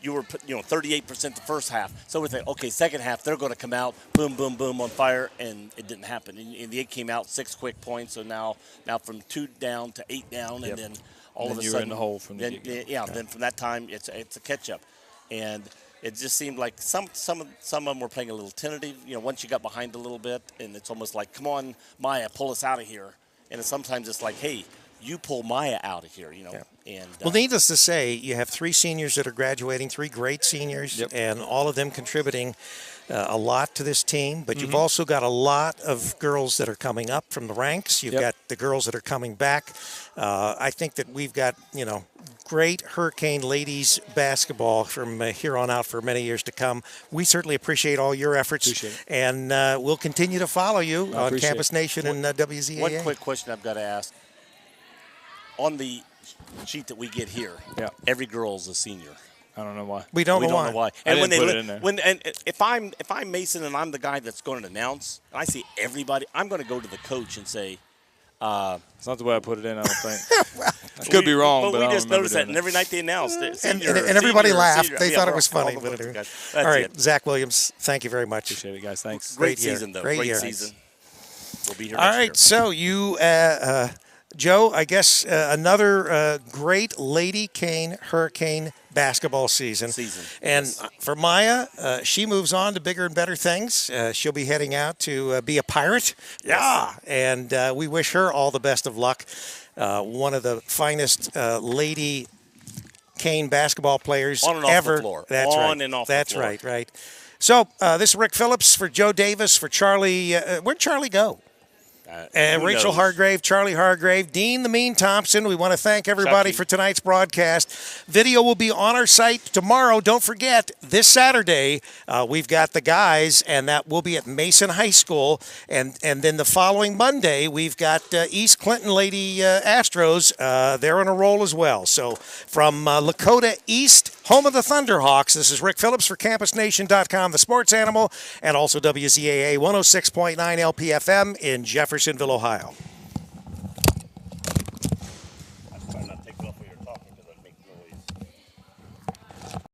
you were 38% the first half. So we're thinking, okay, second half, they're going to come out, boom, boom, boom, on fire, and it didn't happen. And they came out 6 quick points, so now from 2 down to 8 down, Yep. and then all And of then a you were sudden, in the hole from the then, get-go. then from that time, it's a catch-up. And it just seemed like some of them were playing a little tentative. Once you got behind a little bit, and it's almost like, come on, Maya, pull us out of here. And sometimes it's like, hey, you pull Maya out of here, Yeah. And Well, needless to say, you have 3 seniors that are graduating, 3 great seniors, Yep. and all of them contributing a lot to this team. But Mm-hmm. you've also got a lot of girls that are coming up from the ranks. You've Yep. got the girls that are coming back. I think that we've got, great Hurricane ladies basketball from here on out for many years to come. We certainly appreciate all your efforts. Appreciate it. And we'll continue to follow you on Campus Nation and WZAA. One quick question I've got to ask. On the sheet that we get here, every girl's a senior. I don't know why. We don't know why. And when put it in there. if I'm Mason and I'm the guy that's going to announce, and I see everybody, I'm going to go to the coach and say, it's not the way I put it in, I don't think. Could be wrong, but we I just don't noticed that, remember and every night they announced it. And everybody laughed. They thought it was funny. All All right, Zach Williams, thank you very much. Appreciate it, guys. Thanks. Great year. season, though. Great year. Season. We'll be here All next right, year. so you, Joe, I guess another great Lady Cane Hurricane basketball season. And for Maya, she moves on to bigger and better things. She'll be heading out to be a pirate. Yeah. And we wish her all the best of luck. One of the finest Lady Cane basketball players on and off ever. the floor. That's on right. and off That's the floor. right. So this is Rick Phillips for Joe Davis, for Charlie. Where'd Charlie go? And Rachel Hargrave, Charlie Hargrave, Dean the Mean Thompson. We want to thank everybody for tonight's broadcast. Video will be on our site tomorrow. Don't forget, this Saturday, we've got the guys, and that will be at Mason High School. And then the following Monday, we've got East Clinton Lady Astros. They're on a roll as well. So from Lakota East, home of the Thunderhawks, this is Rick Phillips for CampusNation.com, the sports animal, and also WZAA 106.9 LPFM in Jeffersonville, Ohio.